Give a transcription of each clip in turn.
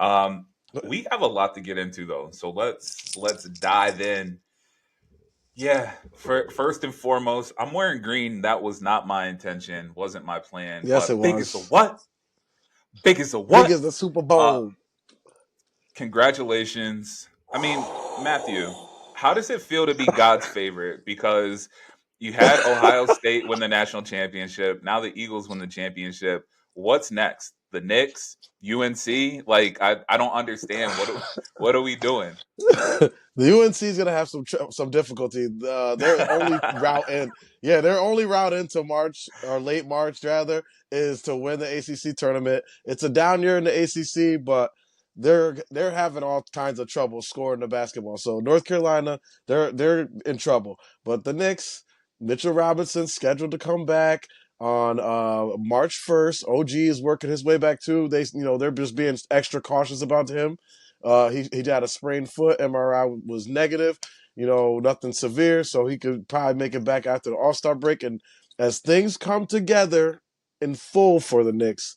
Um, we have a lot to get into though, so let's dive in. Yeah, first and foremost, I'm wearing green. That was not my intention, wasn't my plan. Yes, it But big as a was. what? Big as a Big what? as the Super Uh, Bowl. Congratulations. I mean, Matthew, how does it feel to be God's favorite? Because you had Ohio State win the national championship. Now the Eagles win the championship. What's next? The Knicks, UNC? Like I don't understand. What are we doing? The UNC is gonna have some difficulty. Their only route in, yeah, their only route into March or late March rather is to win the ACC tournament. It's a down year in the ACC, but they're having all kinds of trouble scoring the basketball. So North Carolina, they're in trouble. But the Knicks, Mitchell Robinson's scheduled to come back on March 1st. OG is working his way back too. They're just being extra cautious about him. He had a sprained foot. MRI was negative. Nothing severe, so he could probably make it back after the All-Star break. And as things come together in full for the Knicks,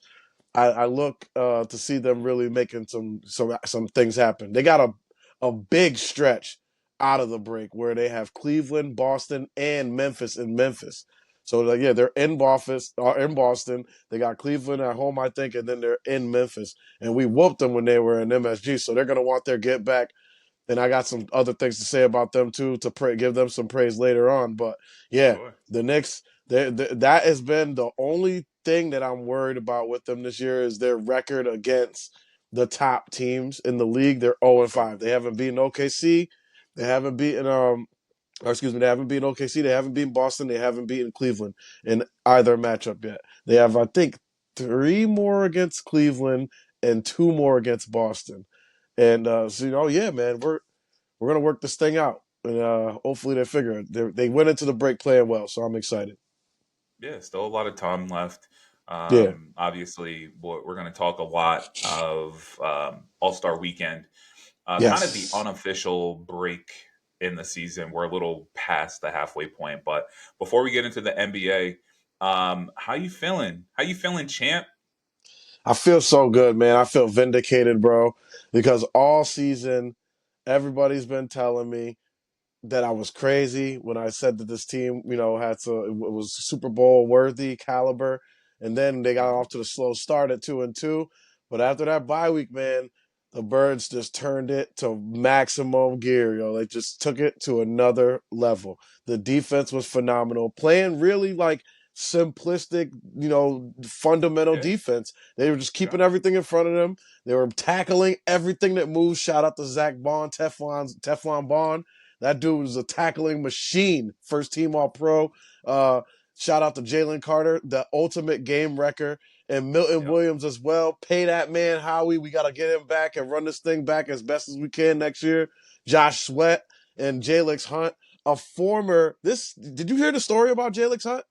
I look to see them really making some things happen. They got a big stretch out of the break where they have Cleveland, Boston, and Memphis in Memphis. So like, yeah, they're in Boston. They got Cleveland at home, I think, and then they're in Memphis. And we whooped them when they were in MSG, so they're gonna want their get back. And I got some other things to say about them too to give them some praise later on. But yeah, Sure. the Knicks, that has been the only thing that I'm worried about with them this year is their record against the top teams in the league. They're 0 and Okay. 5. They haven't beaten OKC. They haven't beaten they haven't beaten OKC. They haven't beaten Boston. They haven't beaten Cleveland in either matchup yet. They have, I think, three more against Cleveland and two more against Boston. And yeah, man, we're gonna work this thing out, and hopefully they figure it. They went into the break playing well, so I'm excited. Yeah, still a lot of time left. Yeah. Obviously, we're going to talk a lot of All Star Weekend, kind of the Yes. unofficial break in the season. We're a little past the halfway point, but before we get into the NBA, how you feeling? How you feeling, champ? I feel so good, man. I feel vindicated, bro, because all season everybody's been telling me that I was crazy when I said that this team, it was Super Bowl worthy caliber, and then they got Mhm. off to the slow start at 2-2. But after that bye week, man, the Birds just turned it to maximum gear. They just took it to another level. The defense was phenomenal, playing really like simplistic, fundamental Yeah, defense. They were just yeah, keeping everything in front of them. They were tackling everything that moves. Shout out to Zach Bond, Teflon Bond. That dude was a tackling machine. First team All Pro. Uh, Shout out to Jalen Carter, the ultimate game wrecker, and Milton yep. Williams as well. Pay that man Howie. We got to get him back and run this thing back as best as we can next year. Josh Sweat and Jalix Hunt, a former. This did you hear the story about Jalix Hunt?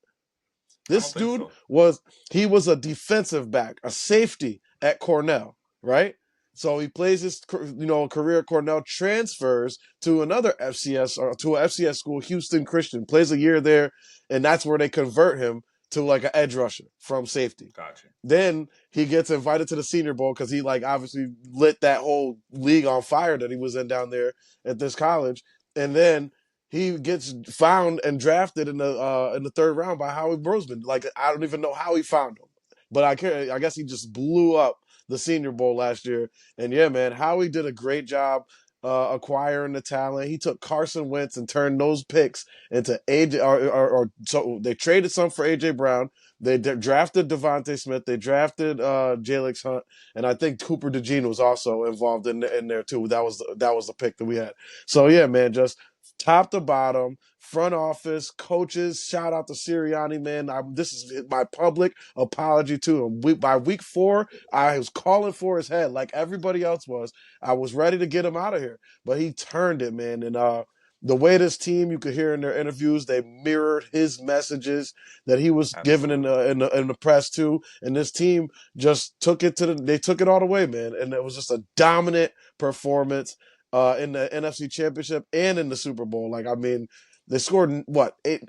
I This don't think dude so. was a defensive back, a safety at Cornell, right? So he plays his career at Cornell, transfers to another FCS or to a FCS school, Houston Christian, plays a year there, and that's where they convert him to like an edge rusher from safety. Gotcha. Then he gets invited to the Senior Bowl because he like obviously lit that whole league on fire that he was in down there at this college, and then he gets found and drafted in the third round by Howie Roseman. Like I don't even know how he found him, but I guess he just blew up the Senior Bowl last year. And yeah, man, Howie did a great job acquiring the talent. He took Carson Wentz and turned those picks into AJ, or so they traded some for AJ Brown. They drafted Devontae Smith. They drafted Jalix Hunt, and I think Cooper DeJean was also involved in there too. That was the pick that we had. So yeah, man, just top to bottom, front office, coaches. Shout out to Sirianni, man. This is my public apology to him. By week 4, I was calling for his head like everybody else was. I was ready to get him out of here, but he turned it, man. And the way this team, you could hear in their interviews, they mirrored his messages that he was giving in Absolutely. the press too. And this team just they took it all the way, man. And it was just a dominant performance in the NFC Championship and in the Super Bowl. Like, I mean, they scored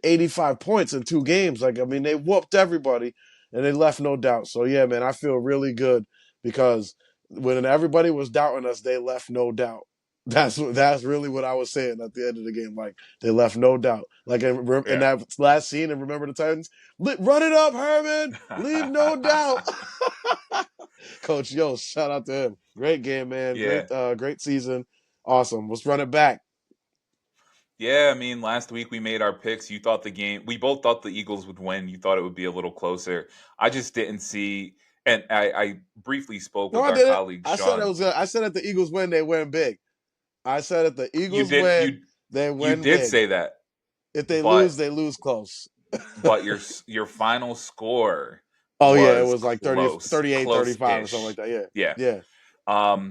85 points in 2 games. Like, I mean, they whooped everybody and they left no doubt. So yeah, man, I feel really good because when everybody was doubting us, they left no doubt. That's really what I was saying at the end of the game. Like they left no doubt. Like in Yeah. that last scene, and remember the Titans, run it up, Herman, leave no doubt. Coach, yo, shout out to him. Great game, man. Yeah. Great season. Awesome. Let's run it back. Yeah, I mean, last week we made our picks. You thought the game, we both thought the Eagles would win. You thought it would be a little closer. I just didn't see, and I briefly spoke No, with I our did it. colleague I said it Sean. was. I said if the Eagles win, they win big. I said if the You Eagles did win, you they you win did big. say that, If they but lose, they lose close. your final score Oh yeah, it was was like 30, close, 38, 35 or something like close-ish. that. Yeah. Yeah. Yeah.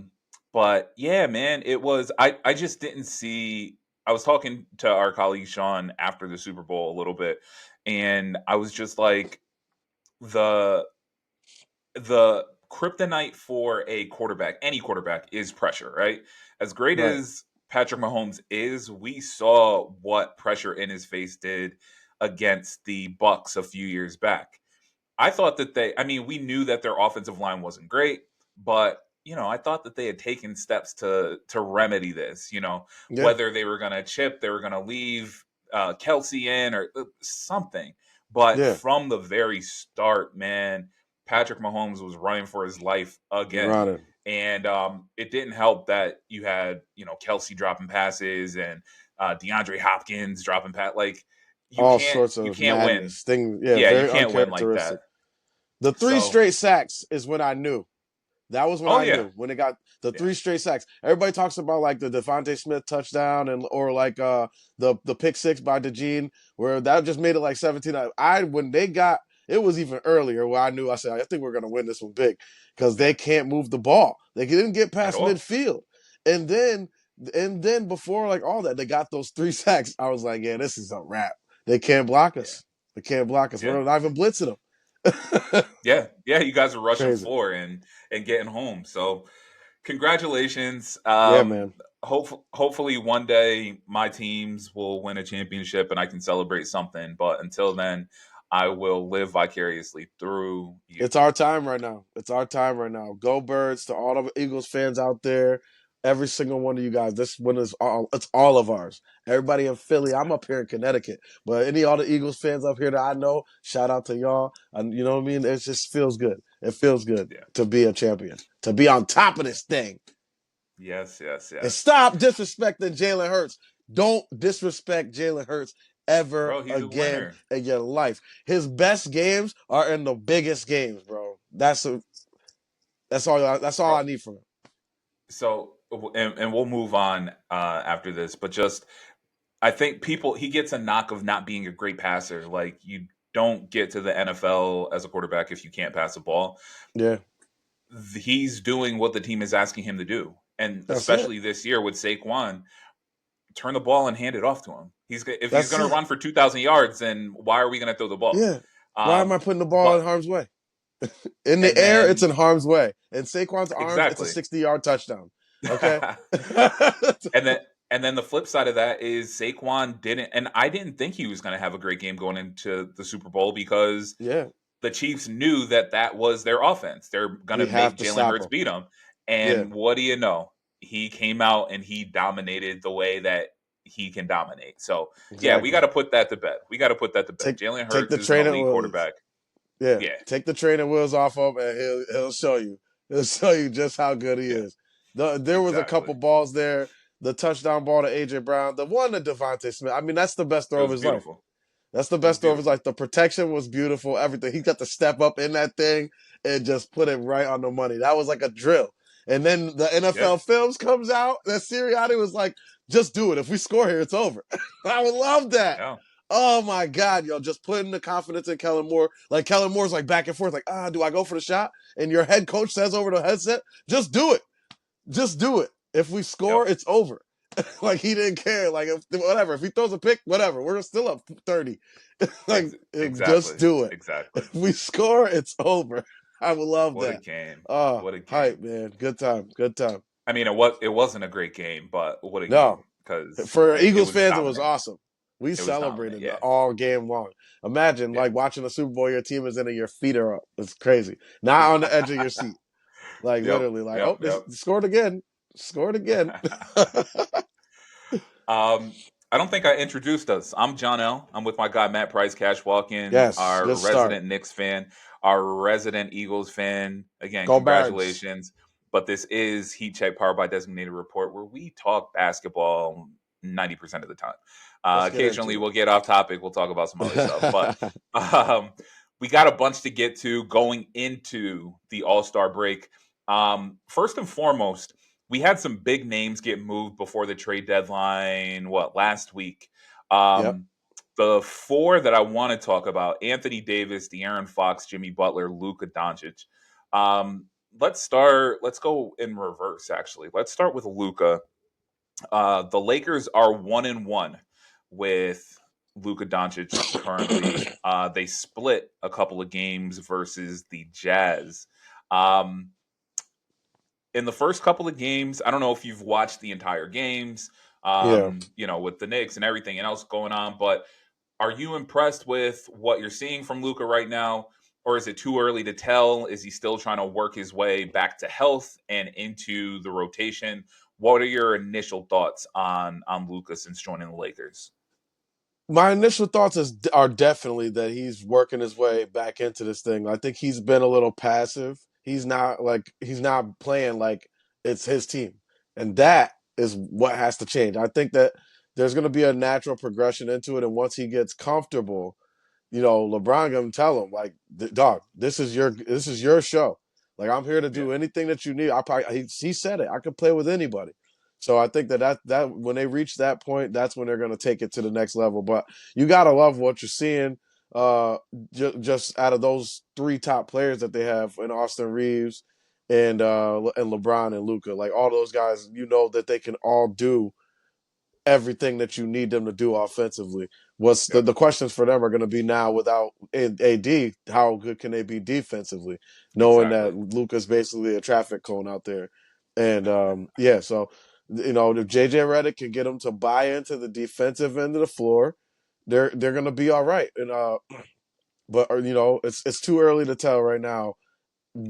But yeah, man, it was I just didn't see. I was talking to our colleague Sean after the Super Bowl a little bit, and I was just like, the the kryptonite for a quarterback, any quarterback, is pressure, right? As great Right. as Patrick Mahomes is, we saw what pressure in his face did against the Bucks a few years back. I thought that I mean, we knew that their offensive line wasn't great, but I thought that they had taken steps to remedy this. Yeah. Whether they were going to chip, they were going to leave Kelsey in or something. But Yeah. from the very start, man, Patrick Mahomes was running for his life again. Running. And it didn't help that you had, Kelsey dropping passes and DeAndre Hopkins dropping like you All can't sorts you of can't win. madness. Thing. Yeah. Yeah, you Very can't win like that. uncharacteristic. The three So, straight sacks is when I knew. That was when oh I yeah, knew when it got the yeah, three straight sacks. Everybody talks about like the Devontae Smith touchdown and or like the pick six by DeGene where that just made it like 17. I when they got it was even earlier where I knew I said I think we're gonna win this one big because they can't move the ball. They didn't get at past all. midfield, and then before like all that they got those three sacks. I was like, yeah, this is a wrap. They can't block Yeah, us. They can't block us. yeah, We're not even blitzing them. yeah, yeah. You guys are rushing Crazy. four and getting home. So, congratulations. Yeah, man. Hopefully one day my teams will win a championship and I can celebrate something. But until then, I will live vicariously through you. It's our time right now. It's our time right now. Go Birds to all the Eagles fans out there. Every single one of you guys. This one is all it's all of ours. Everybody in Philly. I'm up here in Connecticut. But any all the Eagles fans up here that I know, shout out to y'all. And you know what I mean? It just feels good. It feels good Yeah. to be a champion. To be on top of this thing. Yes, yes, And yes. stop disrespecting Jalen Hurts. Don't disrespect Jalen Hurts ever Bro, he's a again winner. in your life. His best games are in the biggest games, bro. That's all. That's all Bro, I need from him. so and we'll move on after this, but just I think he gets a knock of not being a great passer. Like you don't get to the NFL as a quarterback if you can't pass the ball. Yeah, He's doing what the team is asking him to do. And that's it. especially this year with Saquon, turn the ball and hand it off to him. If he's That's going to it. run for 2,000 yards, then why are we going to throw the ball? Yeah. Why am I putting the ball in But harm's way? In the and air, it's then in harm's way. In Saquon's arms, it's a exactly. 60-yard touchdown. Okay. And then the flip side of that is Saquon didn't, and I didn't think he was going to have a great game going into the Super Bowl because yeah, the Chiefs knew that that was their offense. They're going to we have make to Jalen stop Hurts him. beat them. Yeah, And what do you know? He came out and he dominated the way that he can dominate. So yeah, we got exactly. to put that to bed. We got to put that to bed. Take Jalen take Hurts the is an training elite wheels. quarterback. Yeah, Yeah, take the training wheels off him, and he'll show you. He'll show you just how good he yeah, is. There was a exactly. couple balls there. The touchdown ball to AJ Brown, the one to Devontae Smith. I mean, that's the best It throw of was his life. beautiful. That's the It was best throw of his life. beautiful. The protection was beautiful. Everything. He got to step up in that thing and just put it right on the money. That was like a drill. And then the Yeah, NFL Films comes out. That Sirianni was like, "Just do it. If we score here, it's over." I would love that. yeah, Oh my God, yo, just putting the confidence in Kellen Moore. Like Kellen Moore's like back and forth, like, do I go for the shot? And your head coach says over the headset, just do it. Just do it. If we yep. score, it's over. Like he didn't care. Like whatever. If he throws a pick, whatever. We're still up 30. Like just Exactly. do it. Exactly. If we score, it's over. I would love What a that. game. Oh, What a hype, game. man. Good time. Good time. I mean, it wasn't a great game, but what a game No, because for it Eagles was fans, it was dominant. awesome. We It was dominant. celebrated Yeah, all game long. Imagine yeah. like watching a Super Bowl, your team is in and your feet are up. It's crazy. Not on the edge of your seat. Like Yep. literally, like, Yep. oh, they Yep. scored again, scored again. Um, I don't think I introduced us. I'm John L. I'm with my guy Matt Price, Cash Walkin, Yes, our good start. resident Knicks fan, our resident Eagles fan. Again, Go Birds. congratulations. But this is Heat Check powered by Designated Report, where we talk basketball 90% of the time. Let's get Occasionally, into we'll get off topic. We'll talk about some other stuff. But it. um, we got a bunch to get to going into the All Star break. First and foremost, we had some big names get moved before the trade deadline. What last week? Yep. Um, the four that I want to talk about: Anthony Davis, De'Aaron Fox, Jimmy Butler, Luka Doncic. Let's start. Let's go in reverse. Actually, let's start with Luka. The Lakers are 1-1 with Luka Doncic currently. They split a couple of games versus the Jazz. Um, in the first couple of games, I don't know if you've watched the entire games, Yeah. with the Knicks and everything else going on, but are you impressed with what you're seeing from Luca right now? Or is it too early to tell? Is he still trying to work his way back to health and into the rotation? What are your initial thoughts on Luca since joining the Lakers? My initial thoughts are definitely that he's working his way back into this thing. I think he's been a little passive. He's not playing like it's his team, and that is what has to change. I think that there's going to be a natural progression into it, and once he gets comfortable, LeBron gonna tell him like, dog, this is your show. Like I'm here to Yeah, do anything that you need. He said it. I could play with anybody. So I think that when they reach that point, that's when they're gonna take it to the next level. But you gotta love what you're seeing. Uh, just out of those three top players that they have in Austin Reeves and LeBron and Luca, like all those guys, that they can all do everything that you need them to do offensively. What's yeah, the questions for them are going to be now without AD? How good can they be defensively, knowing that exactly. Luka's basically a traffic cone out there? And yeah, so if JJ Redick can get them to buy into the defensive end of the floor, they're going to be all right. And but it's too early to tell right now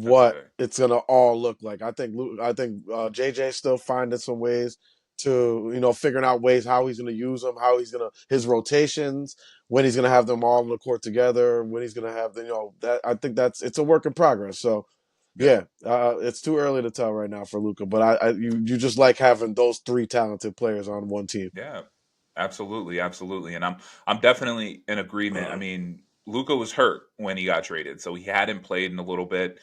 That's what fair. it's gonna all look like. I think JJ's still finding some ways to figuring out ways how he's gonna use them, how he's gonna his rotations, when he's gonna have them all on the court together, when he's gonna have that. I think it's a work in progress. So Yeah. yeah, it's too early to tell right now for Luca, but you just like having those three talented players on one team. Yeah, absolutely, absolutely, and I'm definitely in agreement. I mean, Luca was hurt when he got traded, so he hadn't played in a little bit.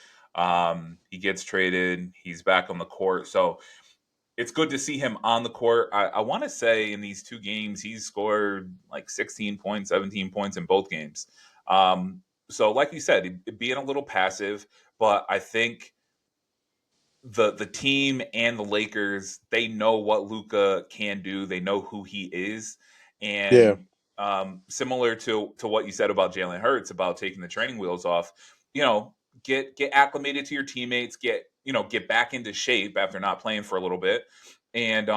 He gets traded, he's back on the court, so it's good to see him on the court. I want to say in these two games, he's scored like 16 points, 17 points in both games. So, like you said, being a little passive, but I think the team and the Lakers, they know what Luca can do. They know who he is, Yeah, and similar to what you said about Jalen Hurts about taking the training wheels off, you know, get acclimated to your teammates, get back into shape after not playing for a little bit, and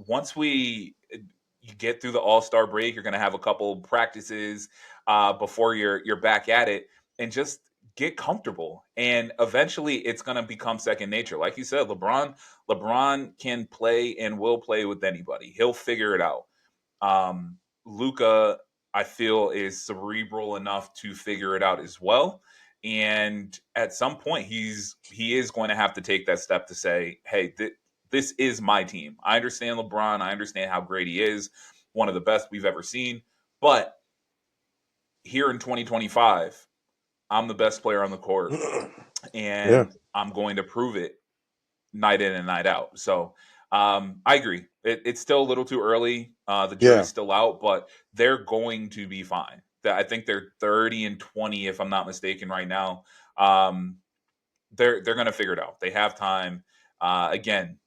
once you get through the All Star break, you're going to have a couple practices before you're back at it, and just get comfortable, and eventually it's going to become second nature. Like you said, LeBron can play and will play with anybody. He'll figure it out. Luca, I feel, is cerebral enough to figure it out as well, and at some point he is going to have to take that step to say, hey, this is my team. I understand LeBron, I understand how great he is, one of the best we've ever seen, but here in 2025, I'm the best player on the court, yeah, and I'm going to prove it night in and night out. So I agree. It's still a little too early. The yeah, jury's still out, but they're going to be fine. I think they're 30-20, if I'm not mistaken, right now. Um, they're going to figure it out. They have time. Again,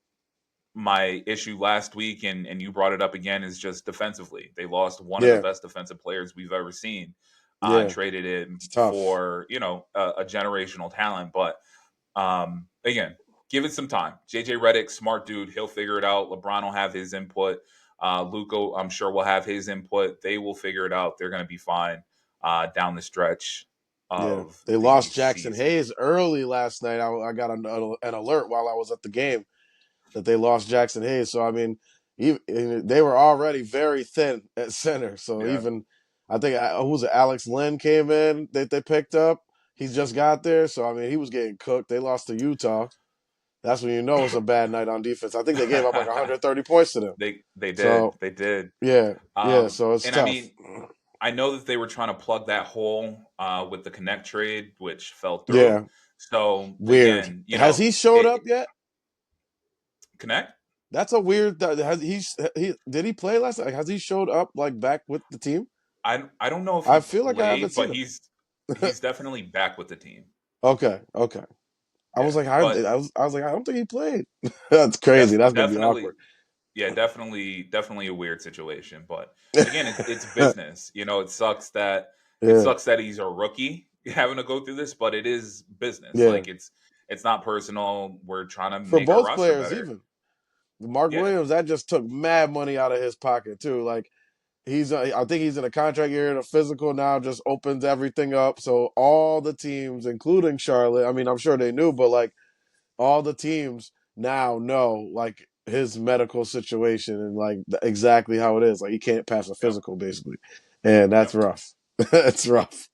my issue last week, and you brought it up again, is just defensively. They lost one of the yeah, best defensive players we've ever seen, and yeah. traded him It's tough. for a generational talent. But again, give it some time. JJ Redick, smart dude, he'll figure it out. LeBron will have his input. Luca, I'm sure, will have his input. They will figure it out. They're going to be fine down the stretch. Yeah, of they the lost Jackson season. Hayes early last night. I got an alert while I was at the game that they lost Jackson Hayes. So I mean, they were already very thin at center. So Yeah. even I think who's it? Alex Lynn came in that they picked up. He just got there. So I mean, he was getting cooked. They lost to Utah. That's when you know it's a bad night on defense. I think they gave up like 130 points to them. They did. So They did. yeah, yeah. So it's And I tough. mean, I know that they were trying to plug that hole with the Connect trade, which fell through. Yeah, So weird. again, Has he showed it up yet? Connect. That's a weird. Has he did he play last night? Has he showed up like back with the team? I don't know if he I feel like I haven't played, but seen him. he's definitely back with the team. Okay, okay. I was Yeah, like, but I was like, I don't think he played. That's crazy. def- That's gonna be definitely, awkward. yeah, definitely a weird situation. But again, it's business. It Yeah, sucks that he's a rookie having to go through this, but it is business. yeah. Like it's not personal. We're trying to For make our both roster players, better. even Mark Yeah, Williams, that just took mad money out of his pocket too. Like I think he's in a contract year, and a physical now just opens everything up. So all the teams, including Charlotte, I mean, I'm sure they knew, but like all the teams now know like his medical situation and like exactly how it is. Like he can't pass a yep, physical basically, and that's yep, rough. It's rough.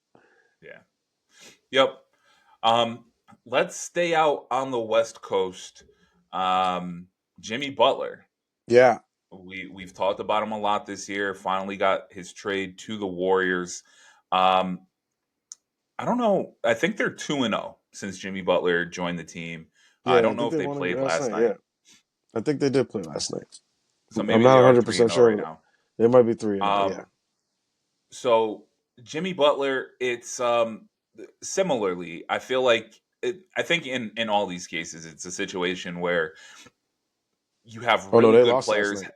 yeah, yep. Um, let's stay out on the West Coast. Um, Jimmy Butler. Yeah, We've talked about him a lot this year. Finally got his trade to the Warriors. Um, I don't know. I think they're 2-0 since Jimmy Butler joined the team. I yeah. I don't know think if they they won played last last night. Yeah, night, I think they did play last night. so I'm maybe not they are 100 3 and percent 0 sure, right but now. they might be 3-0. Yeah, Um, so Jimmy Butler, it's similarly. I feel like I think in all these cases, it's a situation where you have oh no, really they good lost last players. night.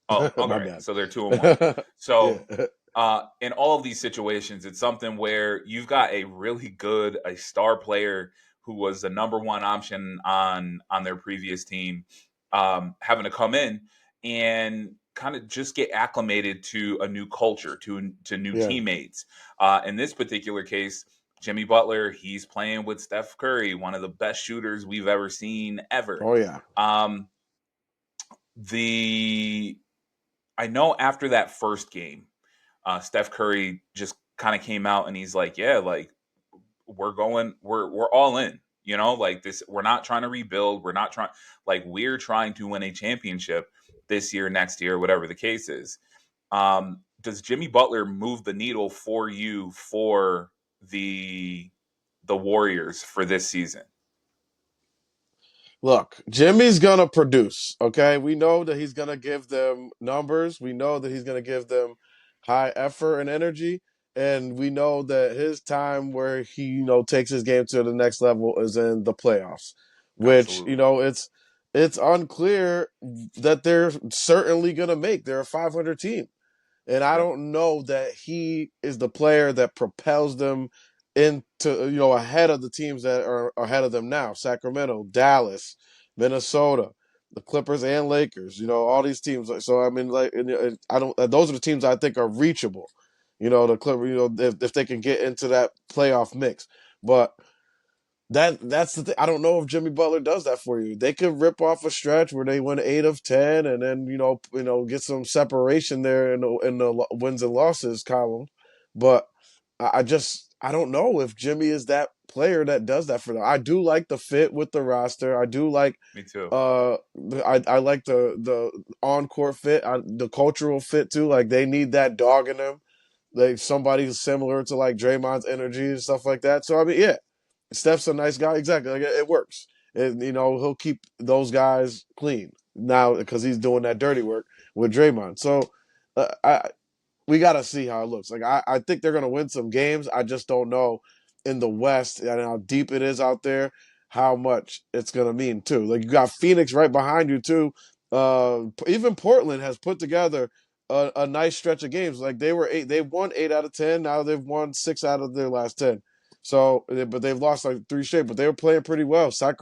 Oh, My okay. bad. So they're 2-1. Yeah, So in all of these situations, it's something where you've got a star player who was the number one option on their previous team, having to come in and kind of just get acclimated to a new culture, to new yeah. teammates. In this particular case, Jimmy Butler, he's playing with Steph Curry, one of the best shooters we've ever seen ever. Oh yeah. Um, the I know after that first game, Steph Curry just kind of came out and he's like, "Yeah, like we're all in. You know, like this. We're not trying to rebuild. We're not trying. Like we're trying to win a championship this year, next year, whatever the case is." Does Jimmy Butler move the needle for you for the the Warriors for this season? Look, Jimmy's gonna produce. Okay, we know that he's gonna give them numbers. We know that he's gonna give them high effort and energy, and we know that his time where he takes his game to the next level is in the playoffs. Which Absolutely. it's unclear that they're certainly gonna make. They're a 500 team. And I Yep. don't know that he is the player that propels them into, ahead of the teams that are ahead of them now. Sacramento, Dallas, Minnesota, the Clippers and Lakers, all these teams. So I mean, like, I don't. Those are the teams I think are reachable. The Clippers. If they can get into that playoff mix, but that's the thing. I don't know if Jimmy Butler does that for you. They could rip off a stretch where they win 8 of 10, and then get some separation there in the wins and losses column. But I don't know if Jimmy is that player that does that for them. I do like the fit with the roster. I do like Me too. I like the on court fit, the cultural fit too. Like they need that dog in them, like somebody similar to like Draymond's energy and stuff like that. So I mean, yeah, Steph's a nice guy. Exactly, like it works. And he'll keep those guys clean now because he's doing that dirty work with Draymond. So I we got to see how it looks. Like I think they're going to win some games. I just don't know in the West and how deep it is out there, how much it's going to mean too. Like you got Phoenix right behind you too. Even Portland has put together a nice stretch of games. Like they won 8 out of 10. Now they've won 6 out of their last 10. So, but they've lost like 3 straight. But they were playing pretty well. San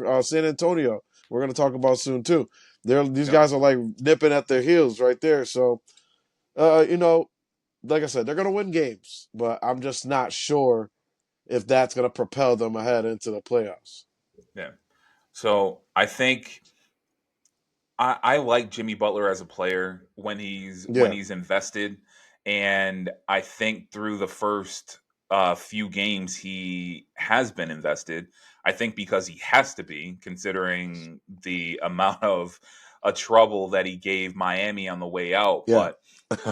Antonio, we're going to talk about soon too. These Yep. guys are like nipping at their heels right there. So, uh, you know, like I said, they're going to win games, but I'm just not sure if that's going to propel them ahead into the playoffs. Yeah. So I think I like Jimmy Butler as a player when Yeah, he's invested, and I think through the first few games he has been invested. I think because he has to be, considering the amount of trouble that he gave Miami on the way out. yeah, But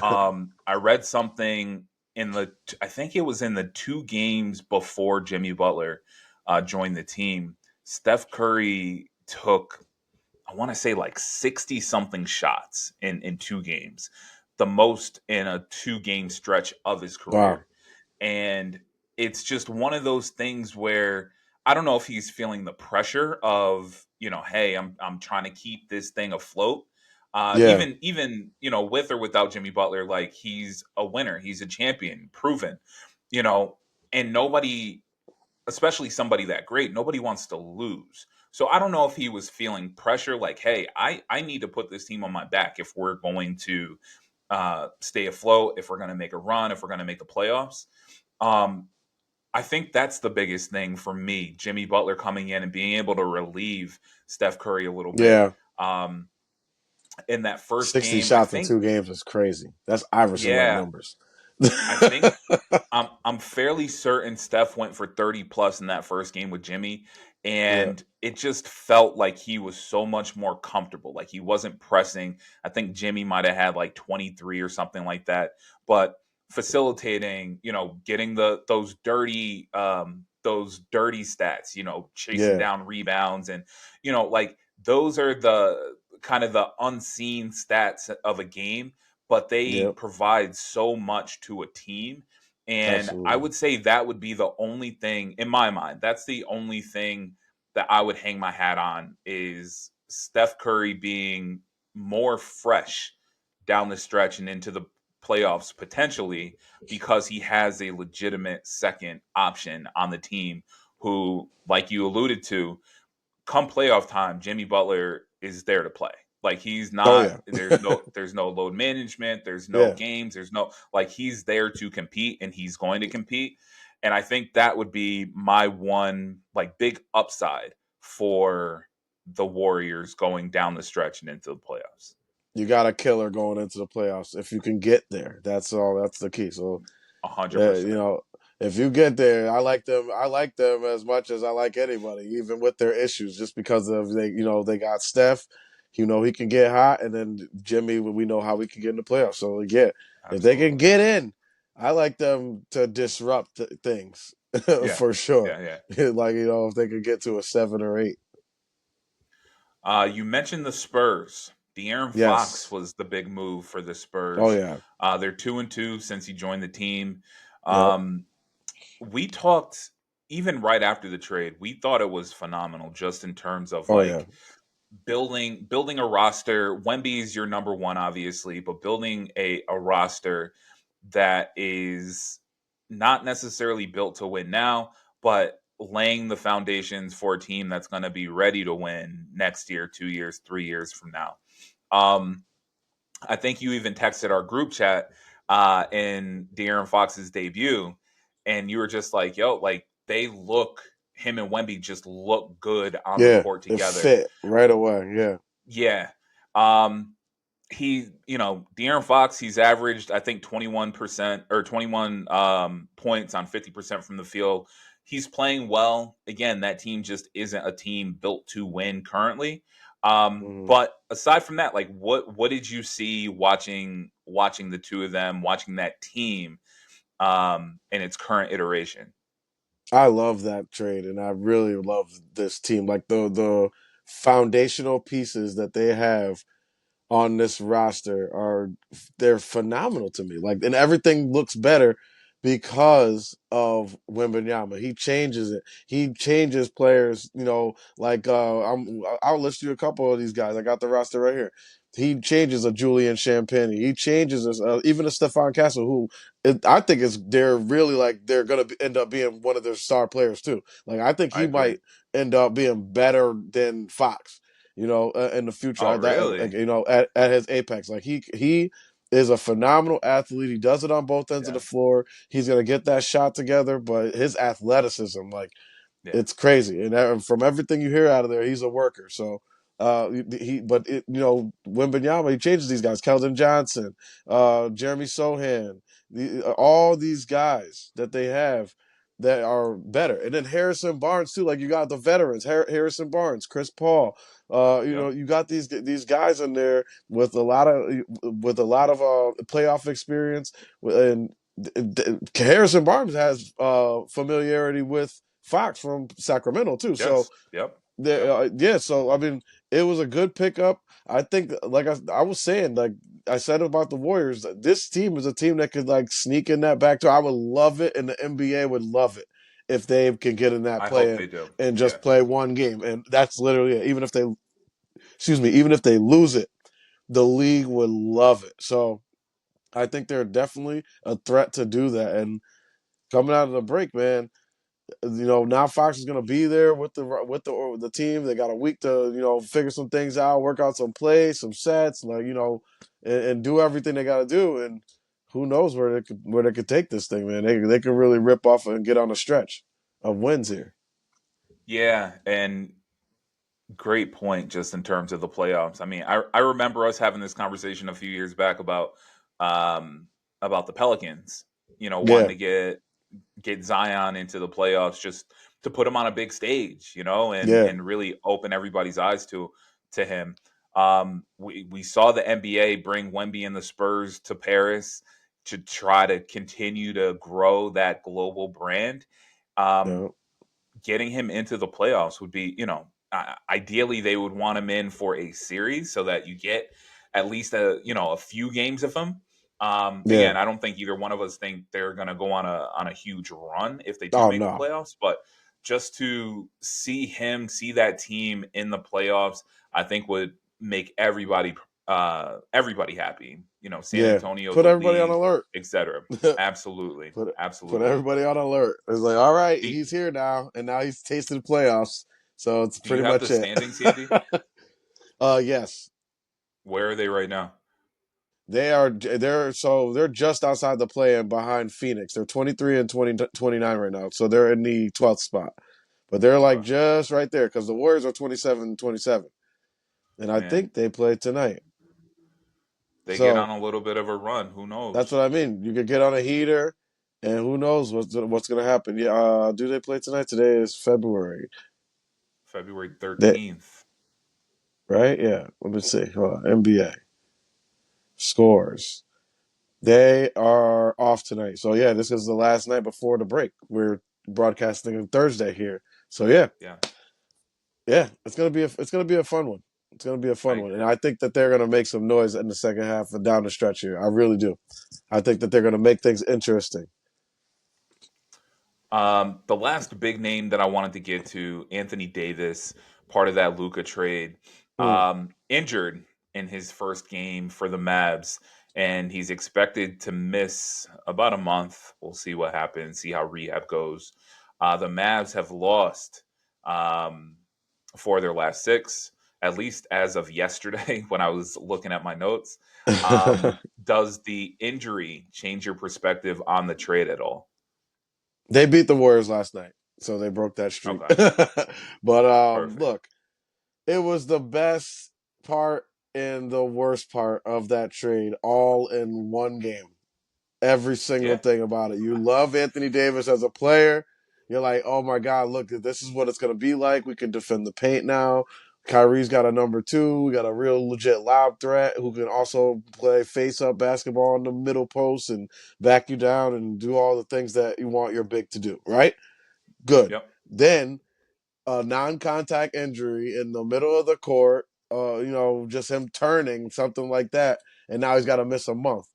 I read something in the I think it was in the 2 games before Jimmy Butler joined the team. Steph Curry took, I want to say, like 60 something shots in 2 games, the most in a 2 game stretch of his wow, career. And it's just one of those things where I don't know if he's feeling the pressure of, hey, I'm trying to keep this thing afloat. yeah, Even with or without Jimmy Butler, like he's a winner, he's a champion, proven, you know, and nobody, especially somebody that great, nobody wants to lose. So I don't know if he was feeling pressure, like, hey, I need to put this team on my back if we're going to stay afloat, if we're going to make a run, if we're going to make the playoffs. Um, I think that's the biggest thing for me. Jimmy Butler coming in and being able to relieve Steph Curry a little bit. yeah. Um, in that first 60 game, I shots in think, 2 games is crazy. That's Iverson like yeah, numbers. I think I'm fairly certain Steph went for 30 plus in that first game with Jimmy, Yeah, and it just felt like he was so much more comfortable. Like he wasn't pressing. I think Jimmy might have had like 23 or something like that, but facilitating, getting those dirty stats, chasing yeah, down rebounds, and like those are the kind of the unseen stats of a game, but they yep, provide so much to a team. And I absolutely. would say that would be the only thing in my mind. That's the only thing that I would hang my hat on is Steph Curry being more fresh down the stretch and into the playoffs potentially because he has a legitimate second option on the team who, like you alluded to, come playoff time, Jimmy Butler is there to play. Like he's Oh not yeah, there's no load management, there's no yeah. games, there's no, like, he's there to compete and he's going to compete. And I think that would be my one like big upside for the Warriors going down the stretch and into the playoffs. You got a killer going into the playoffs if you can get there. That's all. That's the key. So 100%. you know, if you get there, I like them. I like them as much as I like anybody, even with their issues, just because of they got Steph. He can get hot, and then Jimmy, we know how we can get in the playoffs. So yeah, if they can Absolutely. get in, I like them to disrupt things Yeah. for sure. Yeah, yeah. Like if they could get to a 7 or 8. You mentioned the Spurs. De'Aaron Fox Yes. was the big move for the Oh Spurs. yeah. They're 2-2 since he joined the team. Yep. Um, we talked even right after the trade. We thought it was phenomenal, just in terms of Oh yeah. like building a roster. Wemby's your number one, obviously, but building a roster that is not necessarily built to win now, but laying the foundations for a team that's going to be ready to win next year, 2 years, 3 years from now. Um, I think you even texted our group chat in De'Aaron Fox's debut, and you were just like, "Yo, like him and Wemby just look good on the Yeah. court It together." fit right away. Yeah. Yeah. Um, De'Aaron Fox, he's averaged, I think, 21% or 21 points on 50% from the field. He's playing well. Again, that team just isn't a team built to win currently. Mhm. But aside from that, like what did you see watching the two of them, watching that team in its current iteration? I love that trade, and I really love this team. Like the foundational pieces that they have on this roster they're phenomenal to me. Like, and everything looks better because of Wembanyama. He changes it. He changes players. Like I'll list you a couple of these guys. I got the roster right here. He changes a Julian Champagny. He changes even a Stephon Castle, who I think they're really like they're gonna end up being one of their star players too. Like I think I he agree. might end up being better than Fox in the future. Oh, That like, really? at his apex, like he is a phenomenal athlete. He does it on both ends of the Yeah. floor. He's gonna get that shot together, but his athleticism, like Yeah. it's crazy. And from everything you hear out of there, he's a worker. So Wembanyama, he changes these guys. Keldon Johnson, Jeremy Sohan, all these guys that they have that are better. And then Harrison Barnes too. Like you got the veterans, Harrison Barnes, Chris Paul. Yep. You got these guys in there with a lot of playoff experience, and Harrison Barnes has familiarity with Fox from Sacramento too. So Yes. Yep. Yep. yeah. So I mean, it was a good pickup. I think, like I was saying, like I said about the Warriors, this team is a team that could like sneak in that back door. I would love it, and the NBA would love it if they can get in that I hope play they do. and Yeah. just play one game, and that's literally it. Even if they lose it, the league would love it. So I think they're definitely a threat to do that. And coming out of the break, man, now Fox is going to be there with the team. They got a week to figure some things out, work out some plays, some sets, like and do everything they got to do. And who knows where they could take this thing, man? They could really rip off and get on a stretch of wins here. Yeah. And great point just in terms of the playoffs. I mean, I remember us having this conversation a few years back um about the Pelicans, wanting Yeah, to get Zion into the playoffs just to put him on a big stage, and yeah, really open everybody's eyes to him. We saw the NBA bring Wemby and the Spurs to Paris to try to continue to grow that global brand. Um, no, Getting him into the playoffs would be, ideally they would want him in for a series so that you get at least a few games of him. yeah. Again, I don't think either one of us think they're going to go on a huge run if they do Oh make the no, playoffs, but just to see that team in the playoffs, I think would make everybody happy. San yeah. Antonio, Put the everybody on league, alert. etc. Absolutely, put put absolutely. everybody on alert. It's like, all right, Do, he's here now, and now he's tasted the playoffs. So it's do you pretty have the much it. standings handy? Yes, Where are they right now? they're just outside the play and behind Phoenix. They're 23 and 29 right now. So they're in the 12th spot. But they're like Okay, just right there because the Warriors are 27 and 27. And I man, think they play tonight. they get on So a little bit of a run. Who that's knows? what I mean. You could get on a heater, and who knows what's going to happen. Yeah, do they play tonight? Today is February. February They, 13th. right? Yeah. Let me see. Hold on. NBA scores. They are off tonight. So yeah, this is the last night before the break. We're broadcasting on Thursday here. So yeah, Yeah, yeah, it's gonna be a fun one. It's gonna be a I fun one, and agree. I think that they're gonna make some noise in the second half and down the stretch here. I really do. I think that they're gonna make things interesting. The last big name that I wanted to get to, Anthony Davis, part of that Luka trade, Hmm. injured in his first game for the Mavs, and he's expected to miss about a month. We'll see what happens, see how rehab goes. The Mavs have lost um, for their last six, at least as of yesterday when I was looking at my notes. Does the injury change your perspective on the trade at all? They beat the Warriors last night, so they broke that streak. Okay, But perfect. look, it was the best part and the worst part of that trade all in one game. Every single Yeah, thing about it. You love Anthony Davis as a player. You're like, oh my God, look, this is what it's going to be like. We can defend the paint now. Kyrie's got a number two. We got a real legit lob threat who can also play face up basketball in the middle post and back you down and do all the things that you want your big to do, right? Good. yep, Then a non-contact injury in the middle of the court, just him turning, something like that, and now he's got to miss a month.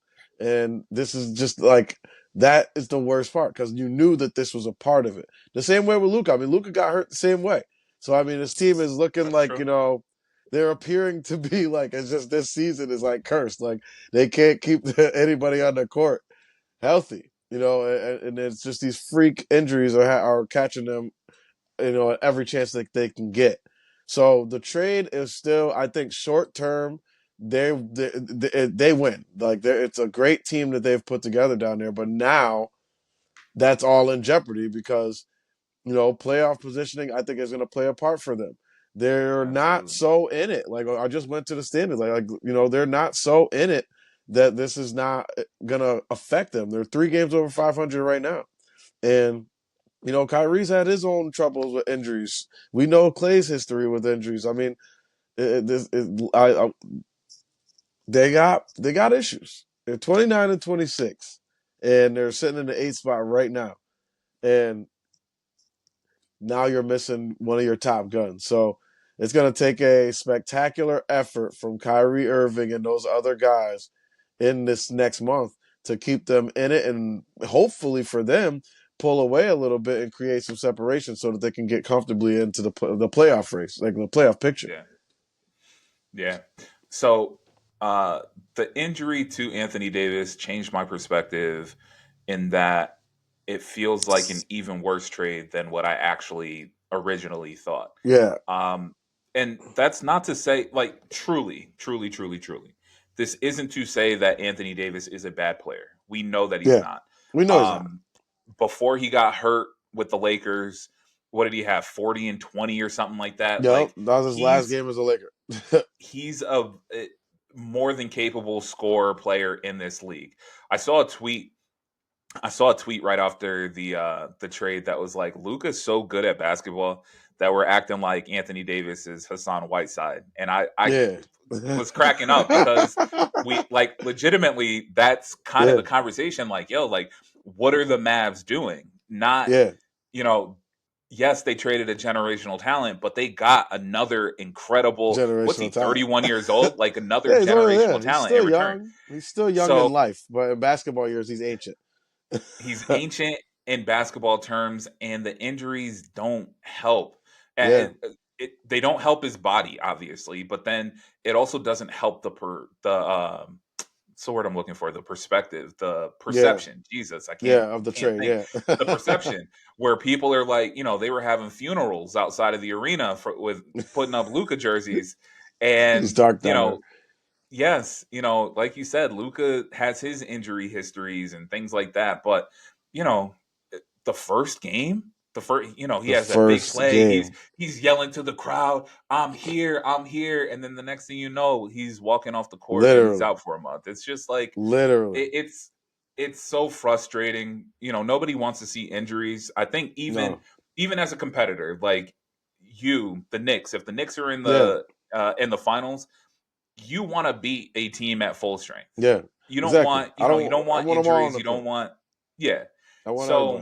And this is just like that is the worst part because you knew that this was a part of it. The same way with Luka. I mean, Luka got hurt the same way. So I mean, his team is looking that's like true. they're appearing to be like it's just this season is like cursed. Like they can't keep anybody on the court healthy. And it's just these freak injuries are catching them every chance that they can get. So the trade is still, I think, short term. they win. Like it's a great team that they've put together down there. But now that's all in jeopardy because playoff positioning, I think, is going to play a part for them. They're not Absolutely. so in it. Like I just went to the standings. They're not so in it that this is not going to affect them. They're 3 games over 500 right now, and Kyrie's had his own troubles with injuries. We know Clay's history with injuries. I mean, they got issues. They're 29 and 26, and they're sitting in the 8th spot right now. And now you're missing one of your top guns. So it's going to take a spectacular effort from Kyrie Irving and those other guys in this next month to keep them in it, and hopefully for them pull away a little bit and create some separation so that they can get comfortably into the playoff race, like the playoff picture. Yeah. Yeah. So uh, the injury to Anthony Davis changed my perspective in that it feels like an even worse trade than what I actually originally thought. Yeah, Um, and that's not to say, like, truly, truly, truly, truly, this isn't to say that Anthony Davis is a bad player. We know that he's yeah, not. we know he's not. Um, Before he got hurt with the Lakers, what did he have? 40 and 20 or something like that. Yep, Like, that was his last he's game as a Laker. he's a more than capable scorer player in this league. I saw a tweet. I saw a tweet right after the trade that was like, Luka's so good at basketball that we're acting like Anthony Davis is Hassan Whiteside, and I Yeah. was cracking up because we like legitimately that's kind of Yeah, the conversation. Like, yo, like what are the Mavs doing? Not yeah, you know, yes, they traded a generational talent, but they got another incredible. What's he? generational talent. 31 years old. Like another Yeah, he's only generational yeah, he's talent still in return. young. He's still young in So life, but in basketball years, he's ancient. he's ancient in basketball terms, and the injuries don't help. Yeah, They don't help his body, obviously, but then it also doesn't help what's the word I'm looking for? The perspective, the yeah, perception. Jesus, I yeah. can't Of the can't trade, think. yeah. The perception where people are like, they were having funerals outside of the arena with putting up Luka jerseys, He's and dark down there. yes, like you said, Luca has his injury histories and things like that. But you know, the first game, he The has that big first play. He's game, he's yelling to the crowd, I'm here," and then the next thing you know, he's walking off the court and he's literally, out for a month. It's just like literally. it's so frustrating. Nobody wants to see injuries. I think even No, even as a competitor, like the Knicks, if the Knicks are yeah, in the finals, you want to beat a team at full strength. yeah, You don't exactly. want, I you don't. don't I want want them all on injuries. the You don't court. want, yeah. I want So everybody.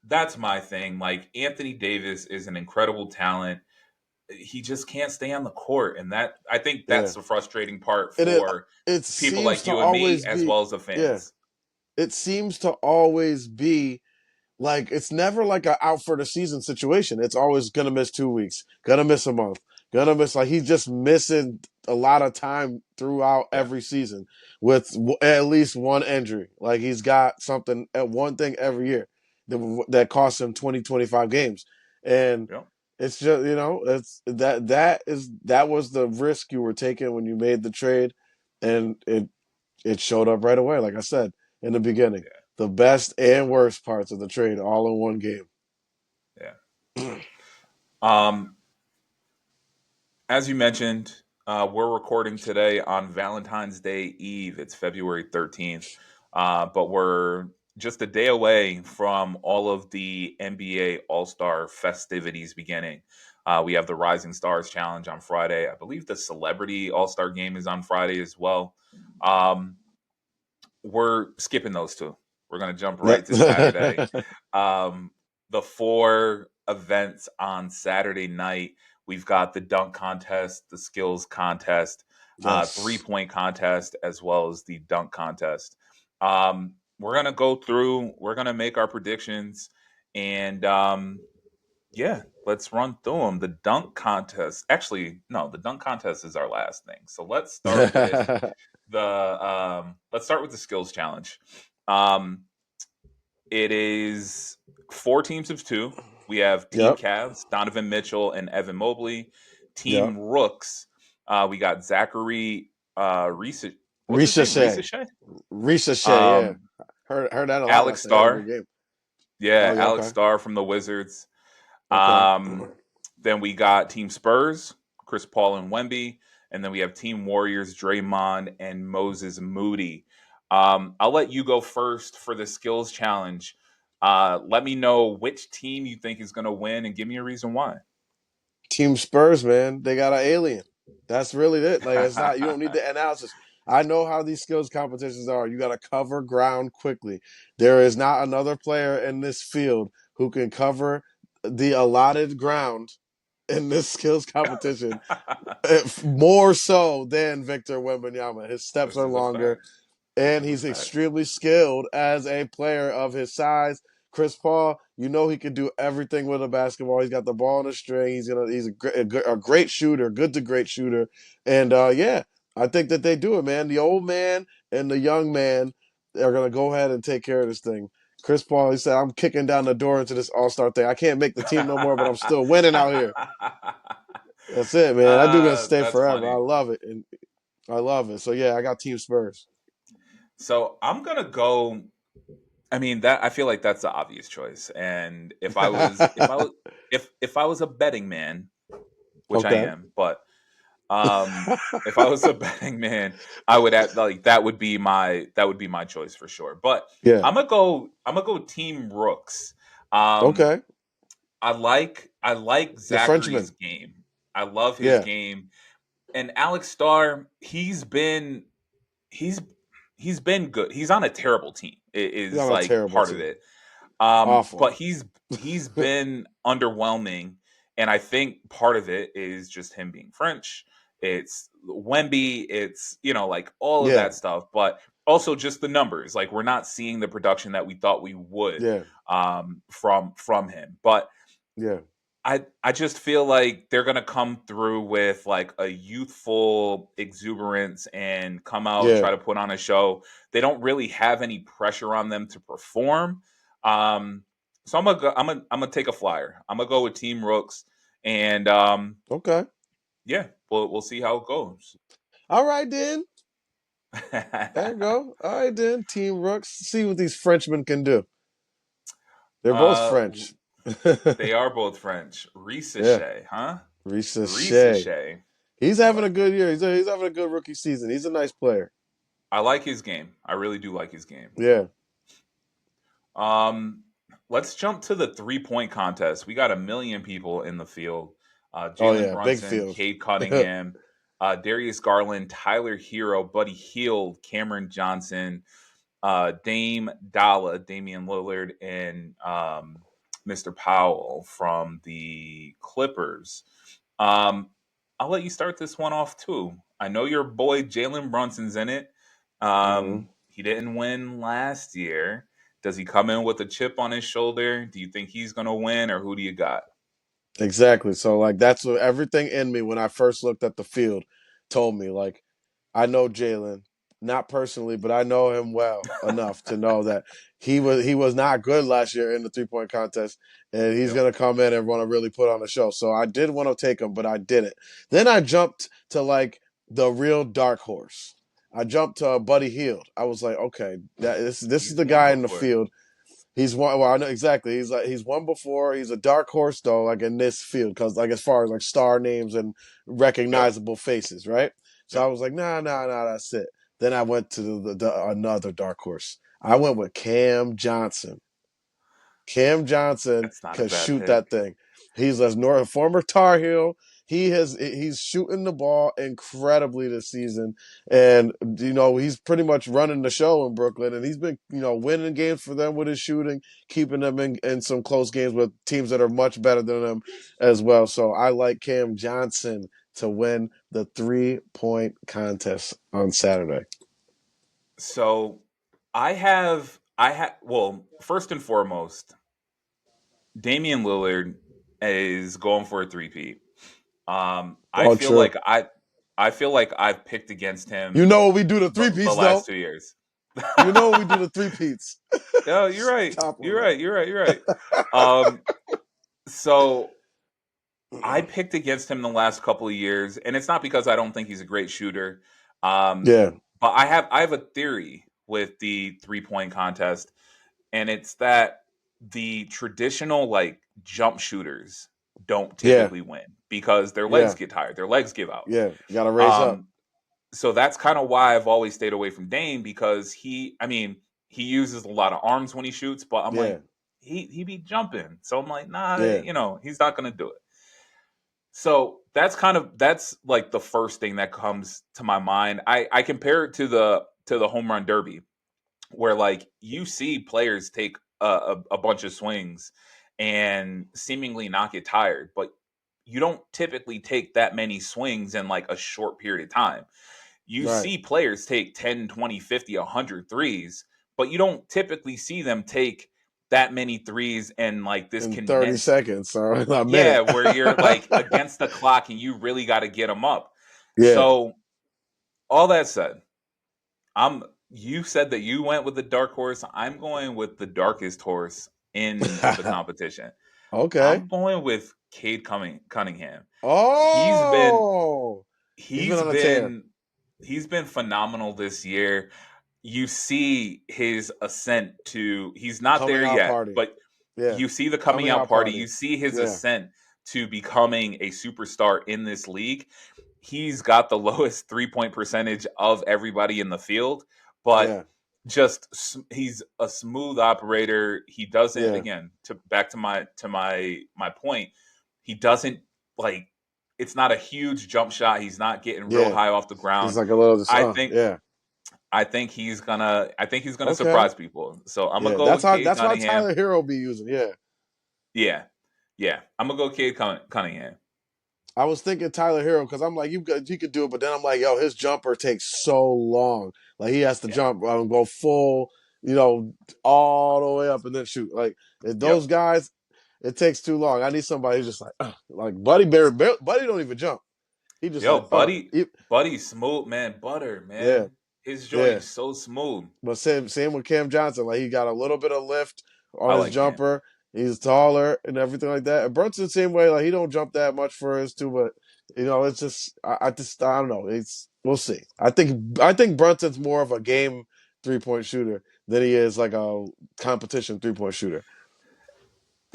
that's my thing. Like Anthony Davis is an incredible talent. He just can't stay on the court, and that I think Yeah, that's the frustrating part and it for it people seems like to you and me, always as be. well as the Yeah, fans. it seems to always be. Like it's never like a out for the season situation. It's always gonna miss 2 weeks, gonna miss a month, gonna miss like he's just missing a lot of time throughout Yeah, every season with at least one injury. Like he's got something at one thing every year that costs him 20 25 games, and yeah, it's just it's that was the risk you were taking when you made the trade, and it showed up right away. Like I said in the beginning, the best and worst parts of the trade all in one game. yeah. Um, as you mentioned, we're recording today on Valentine's Day Eve. It's February 13th, but we're just a day away from all of the NBA All Star festivities beginning. We have the Rising Stars Challenge on Friday. I believe the Celebrity All Star Game is on Friday as well. Um, we're skipping those two. We're going to jump right to Saturday. Um, the four events on Saturday night. We've got the dunk contest, the skills contest, 3 point Yes. contest, as well as the dunk contest. We're gonna go through. We're gonna make our predictions, and yeah, let's run through them. The dunk contest. Actually, no, the dunk contest is our last thing. So let's start with the skills challenge. Um, it is 4 teams of 2. We have Team Yep. Cavs, Donovan Mitchell and Evan Mobley. Yep. Team Rooks, We got Zachary Reese. What's his name? Ricochet. Ricochet. Ricochet, yeah. Um, Heard that a lot Alex last night. He had a good Starr. game. Oh Yeah, yeah, Alex okay. Starr from the Wizards. Okay. Um, then we got Team Spurs, Chris Paul and Wemby, and then we have Team Warriors, Draymond and Moses Moody. I'll let you go first for the skills challenge. Let me know which team you think is going to win, and give me a reason why. Team Spurs, man, they got an alien. That's really it. Like it's not. You don't need the analysis. I know how these skills competitions are. You got to cover ground quickly. There is not another player in this field who can cover the allotted ground in this skills competition more so than Victor Wembanyama. His steps This are is a longer, fact. This and is a he's fact. extremely skilled as a player of his size. Chris Paul, you know he can do everything with a basketball. He's got the ball on the string. He's a great shooter, good to great shooter, and yeah, I think that they do it, man. The old man and the young man are gonna go ahead and take care of this thing. Chris Paul, he said, "I'm kicking down the door into this All Star thing. I can't make the team no more, but I'm still winning out here." That's it, man. That dude gonna stay That's forever. I funny. love it, and I love it. So yeah, I got Team Spurs. So I'm gonna go. I mean that I feel like that's the obvious choice. And if I was a betting man, which I Okay. am, but if I was a betting man, I would have like that would be my choice for sure. But Yeah. I'm gonna go Team Rooks. Um, Okay. I like The Zachary's Frenchman. game. I love his Yeah. game. And Alex Starr, he's he's been good. He's on a terrible team. It He's is on a like terrible part of team. it. Awful. But he's been underwhelming, and I think part of it is just him being French. It's Wemby. It's like all of Yeah. that stuff, but also just the numbers. Like we're not seeing the production that we thought we would Yeah. from him. But Yeah. I just feel like they're gonna come through with like a youthful exuberance and come out try Yeah. to put on a show. They don't really have any pressure on them to perform. Um, so I'm gonna take a flyer. I'm gonna go with Team Rooks, and Okay. yeah, we'll see how it goes. All right then. There you go. All right then. Team Rooks. See what these Frenchmen can do. They're both uh, French. they are both French. Yeah. Ricochet, huh? Ricochet. Ricochet. He's I having a like it. good year. He's having a good rookie season. He's a nice player. I like his game. I really do like his game. Yeah. Um, let's jump to the 3-point contest. We got a million people in the field. Oh Jalen yeah. Big Brunson, field. Cade Cunningham, Darius Garland, Tyler Hero, Buddy Hield, Cameron Johnson, Dame Dalla, Damian Lillard, and Mr. Powell from the Clippers. Um, I'll let you start this one off too. I know your boy Jalen Brunson's in it. hmm He didn't win last year. Does he come in with a chip on his shoulder? Do you think he's going to win, or who do you got? Exactly. So like that's what everything in me when I first looked at the field told me. Like I know Jalen, not personally, but I know him well enough to know that he was not good last year in the 3-point contest, and he's Yep. gonna come in and want to really put on a show. So I did want to take him, but I didn't. Then I jumped to like the real dark horse. I jumped to Buddy Hield. I was like, okay, this is He's the won guy in the before. field. He's one. Well, I know exactly. He's won before. He's a dark horse though, like in this field, because like as far as like star names and Yep. recognizable faces, right? So I Yep. was like, nah, that's it. Then I went to another dark horse. I went with Cam Johnson. Cam Johnson That's not a can bad shoot pick. that thing. He's a former Tar Heel. He's shooting the ball incredibly this season, and he's pretty much running the show in Brooklyn. And he's been winning games for them with his shooting, keeping them in some close games with teams that are much better than them as well. So I like Cam Johnson to win the 3-point contest on Saturday. So well, first and foremost, Damian Lillard is going for a three-peat. I Oh, feel true. like I feel like I've picked against You him know what we do the the, three the peats last though. 2 years. You know what we do the three peats. No, you're right. Top You're one right. You're right. You're right. Um, so I picked against him the last couple of years, and it's not because I don't think he's a great shooter. Yeah, But I have a theory with the 3-point contest, and it's that the traditional like jump shooters don't yeah, typically win because their legs yeah, get tired, their legs give out. yeah. Got to raise up. Um, so that's kind of why I've always stayed away from Dame because I mean, he uses a lot of arms when he shoots, but I'm Yeah, like, he be jumping, so I'm like, nah, yeah, he's not gonna do it. So that's like the first thing that comes to my mind. I compare it to the home run derby where like you see players take a bunch of swings and seemingly not get tired, but you don't typically take that many swings in like a short period of time. You right. see players take 10, 20, 50, 100 threes, but you don't typically see them take that many threes in like this In 30 condensed, seconds or a yeah, minute. where you're like against the clock and you really got to get them up. Yeah. So, all that said, I'm you said that you went with the dark horse. I'm going with the darkest horse in the competition. Okay. I'm going with Cunningham. He's been Oh, he's been he's on a tear. been he's been phenomenal this year. You see his ascent to he's not Coming there out yet, party. but Yeah. you see the coming Coming out out party. party. You see his Yeah. ascent to becoming a superstar in this league. He's got the lowest 3-point percentage of everybody in the field, but Yeah. he's a smooth operator. He doesn't, Yeah. again, to back to my point, he doesn't like it's not a huge jump shot. He's not getting real Yeah. high off the He's ground. like a little just, I think yeah. I think he's gonna Okay. surprise people. So I'm gonna Yeah. go with Cade That's how Cunningham. Tyler Hero be using. Yeah. Yeah, yeah. I'm gonna go Cade Cunningham. I was thinking Tyler Hero because I'm like, you could do it, but then I'm like, yo, his jumper takes so long. Like he has to Yeah. jump, go full, you know, all the way up and then shoot. Like if those Yep. guys, it takes too long. I need somebody who's just like, Buddy don't even jump. He just Yo, like, Buddy, smooth man, butter yeah, man. His joint yeah. is so smooth. But same with Cam Johnson. Like he got a little bit of lift on I his like Cam. jumper. He's taller and everything like that. And Brunson same way. Like he don't jump that much for his too, but it's just I don't know. It's we'll see. I think Brunson's more of a game 3-point shooter than he is like a competition 3-point shooter.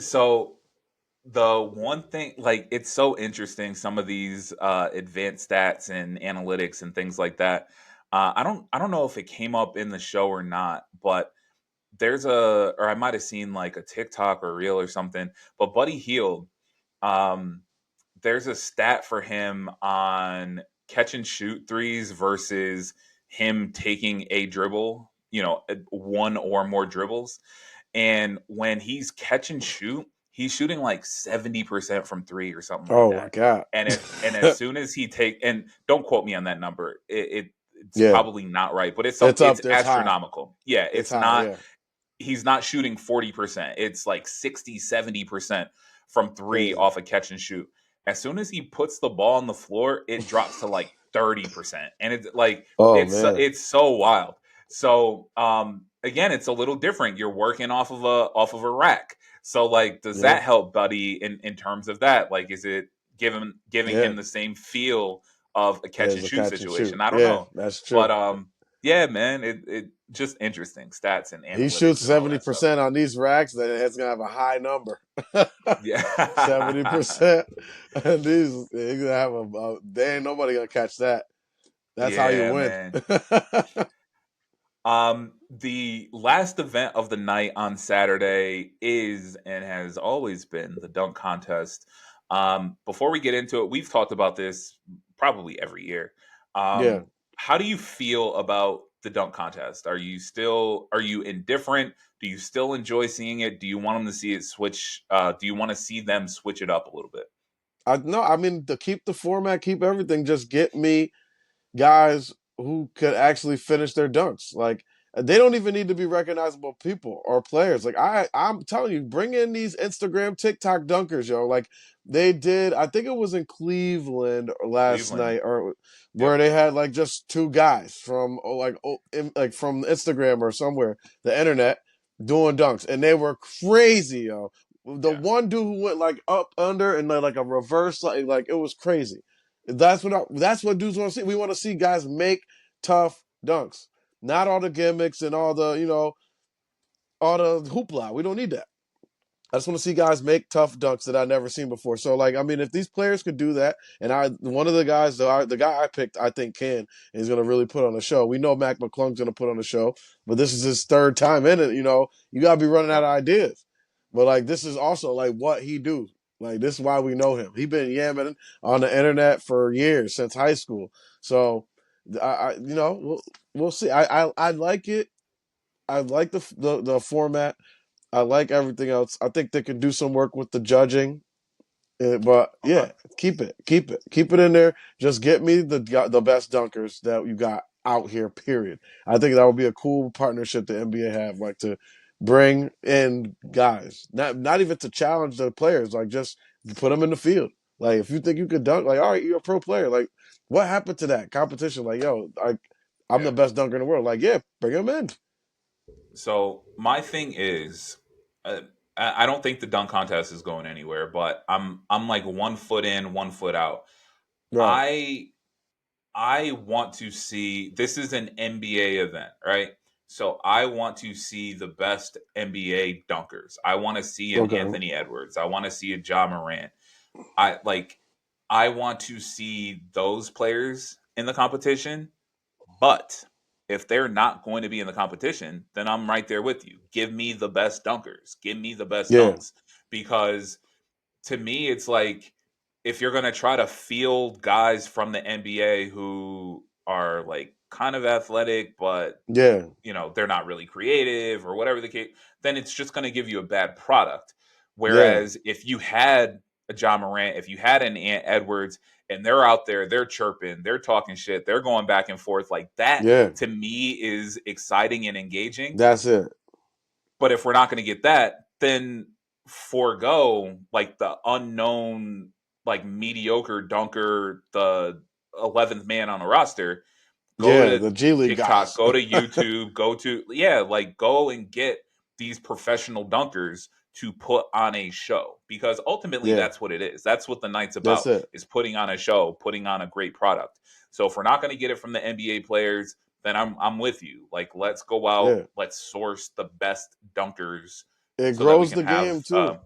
So the one thing, like, it's so interesting. Some of these advanced stats and analytics and things like that. I don't know if it came up in the show or not, but or I might have seen like a TikTok or reel or something. But Buddy Hield, um, there's a stat for him on catch and shoot threes versus him taking a dribble, one or more dribbles. And when he's catch and shoot, he's shooting like 70% from three or something like Oh my that. god. And as soon as and don't quote me on that number, it's Yeah, probably not right, but it's it's up there. It's high. astronomical. Yeah, It's it's high. not Yeah, he's not shooting 40%. It's like 60, 70% from three crazy. off a catch and shoot. As soon as he puts the ball on the floor, it drops to like 30%. And it's like Oh it's man. it's so wild. So again, it's a little different. You're working off of a rack. So like does Yeah, that help Buddy in terms of that? Like is it giving yeah. him the same feel of a catch and As a shoot catch and shoot. situation? I don't Yeah, know. that's true. But yeah, man, it just interesting stats and He shoots analytics and all seventy that stuff. percent on these racks, then it's gonna have a high number. Yeah. 70%. And these he's gonna have they ain't nobody gonna catch that. That's how you Yeah, win. man. The last event of the night on Saturday is and has always been the dunk contest. Before we get into it, we've talked about this probably every year. Yeah. How do you feel about the dunk contest? Are you indifferent? Do you still enjoy seeing it? Do you want them to see it switch? Do you want to see them switch it up a little bit? I mean to keep the format, keep everything, just get me guys who could actually finish their dunks. Like they don't even need to be recognizable people or players. Like I'm telling you, bring in these Instagram, TikTok dunkers, yo. Like they did, I think it was in Cleveland last Cleveland. night, or where Yep. they had like just two guys from like from Instagram or somewhere, the internet, doing dunks, and they were crazy, yo. The Yeah. one dude who went like up under and like a reverse, like it was crazy. That's what dudes want to see. We want to see guys make tough dunks, not all the gimmicks and all the all the hoopla. We don't need that. I just want to see guys make tough dunks that I've never seen before. So, like, I mean, if these players could do that, and one of the guys, the guy I picked, I think can, and he's going to really put on a show. We know Mac McClung's going to put on a show, but this is his third time in it. You got to be running out Yep. of ideas. But like, this is also like what he do. Like, this is why we know him. He been yamming on the internet for years since high school. So, we'll see. I like it. I like the format. I like everything else. I think they could do some work with the judging, but Okay. yeah, keep it in there. Just get me the best dunkers that you got out here. Period. I think that would be a cool partnership the NBA have, like to bring in guys, not even to challenge the players, like just put them in the field. Like if you think you could dunk, like all right, you're a pro player. Like what happened to that competition? Like yo, I'm the Yeah. best dunker in the world. Like yeah, bring them in. So my thing is, uh, I don't think the dunk contest is going anywhere, but I'm like 1 foot in, 1 foot out. Right. I I want to see, this is an NBA event, right? So I want to see the best NBA dunkers. I want to see an Okay. Anthony Edwards. I want to see a Ja Morant. I like I want to see those players in the competition, but if they're not going to be in the competition, then I'm right there with you. Give me the best dunkers. Give me the best Yeah. dunks because to me, it's like if you're going to try to field guys from the NBA who are like kind of athletic, but Yeah. they're not really creative or whatever the case, then it's just going to give you a bad product. Yeah. Whereas if you had a John Morant, if you had an Ant Edwards, and they're out there, they're chirping, they're talking shit, they're going back and forth like that. Yeah. To me, is exciting and engaging. That's it. But if we're not going to get that, then forego like the unknown, like mediocre dunker, the 11th man on a roster. Go Yeah, to the G League TikTok, guys. go to YouTube, like go and get these professional dunkers to put on a show because ultimately Yeah, that's what it is. That's what the night's that's about, it. is putting on a show, putting on a great product. So if we're not going to get it from the NBA players, then I'm with you. Like let's go out, Yeah, let's source the best dunkers it so that we grows can the have game too.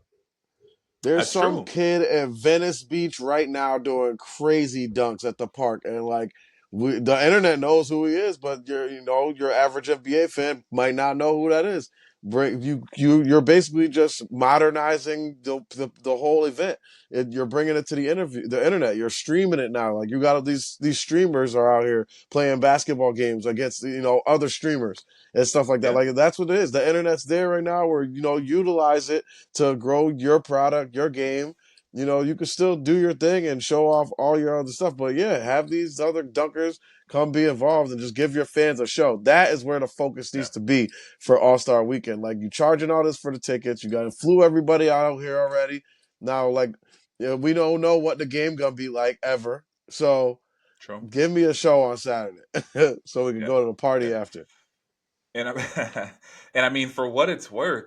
There's that's some true. kid at Venice Beach right now doing crazy dunks at the park, and like the internet knows who he is, but your average NBA fan might not know who that is. You're basically just modernizing the whole event. You're bringing it to the internet. You're streaming it now. Like you got these streamers are out here playing basketball games against other streamers and stuff like that. Yeah, Like that's what it is. The internet's there right now. Where utilize it to grow your product, your game. You can still do your thing and show off all your other stuff. But yeah, have these other dunkers come be involved and just give your fans a show. That is where the focus yeah, needs to be for All Star Weekend. Like you charging all this for the tickets, you got to flew everybody out here already. Now, like we don't know what the game gonna be like ever. So true. give me a show on Saturday so we can Yeah, go to the yeah. party after. And I, and I mean, for what it's worth,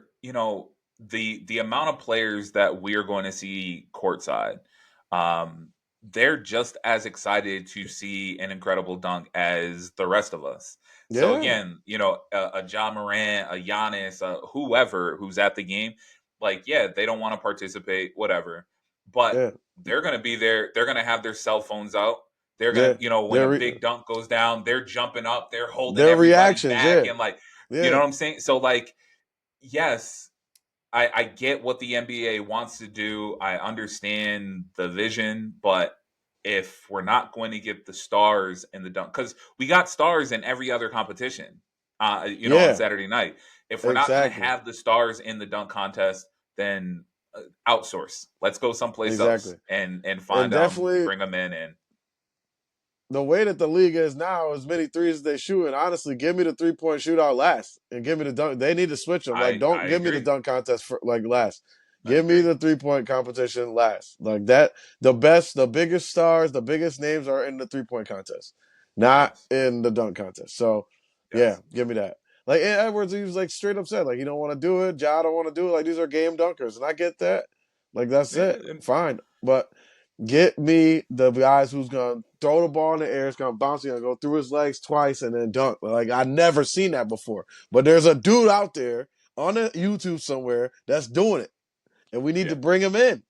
the amount of players that we are going to see courtside, um, they're just as excited to see an incredible dunk as the rest of us. So Yeah, again, a John Morant, a Giannis, whoever who's at the game, like yeah, they don't want to participate, whatever, but yeah, they're going to be there. They're going to have their cell phones out. They're gonna, yeah. when a Their big dunk goes down, they're jumping up, they're holding their everybody reactions, back, yeah, and like, you know yeah, what I'm saying? So like, yes, I get what the NBA wants to do. I understand the vision, but if we're not going to get the stars in the dunk, because we got stars in every other competition, on yeah. Saturday night. If we're not going to Exactly. have the stars in the dunk contest, then outsource. Let's go someplace else Exactly. and And find them, definitely bring them in, and the way that the league is now, as many threes as they shoot, and honestly, give me the 3-point shootout last and give me the dunk. They need to switch them. Like, I don't give me the agree. dunk contest for like last. I Give me agree. the 3-point competition last. Like that, the biggest stars, the biggest names are in the 3-point contest, not Yes. in the dunk contest. So, yeah, Yes. give me that. Like Edwards, he was like straight up said, like he don't want to do it. Ja don't want to do it. Like these are game dunkers, and I get that. Like that's Yeah, it, and fine. But get me the guys who's gonna throw the ball in the air, it's gonna bounce, gonna go through his legs twice and then dunk. Like I never seen that before. But there's a dude out there on the YouTube somewhere that's doing it, and we need to yeah, bring him in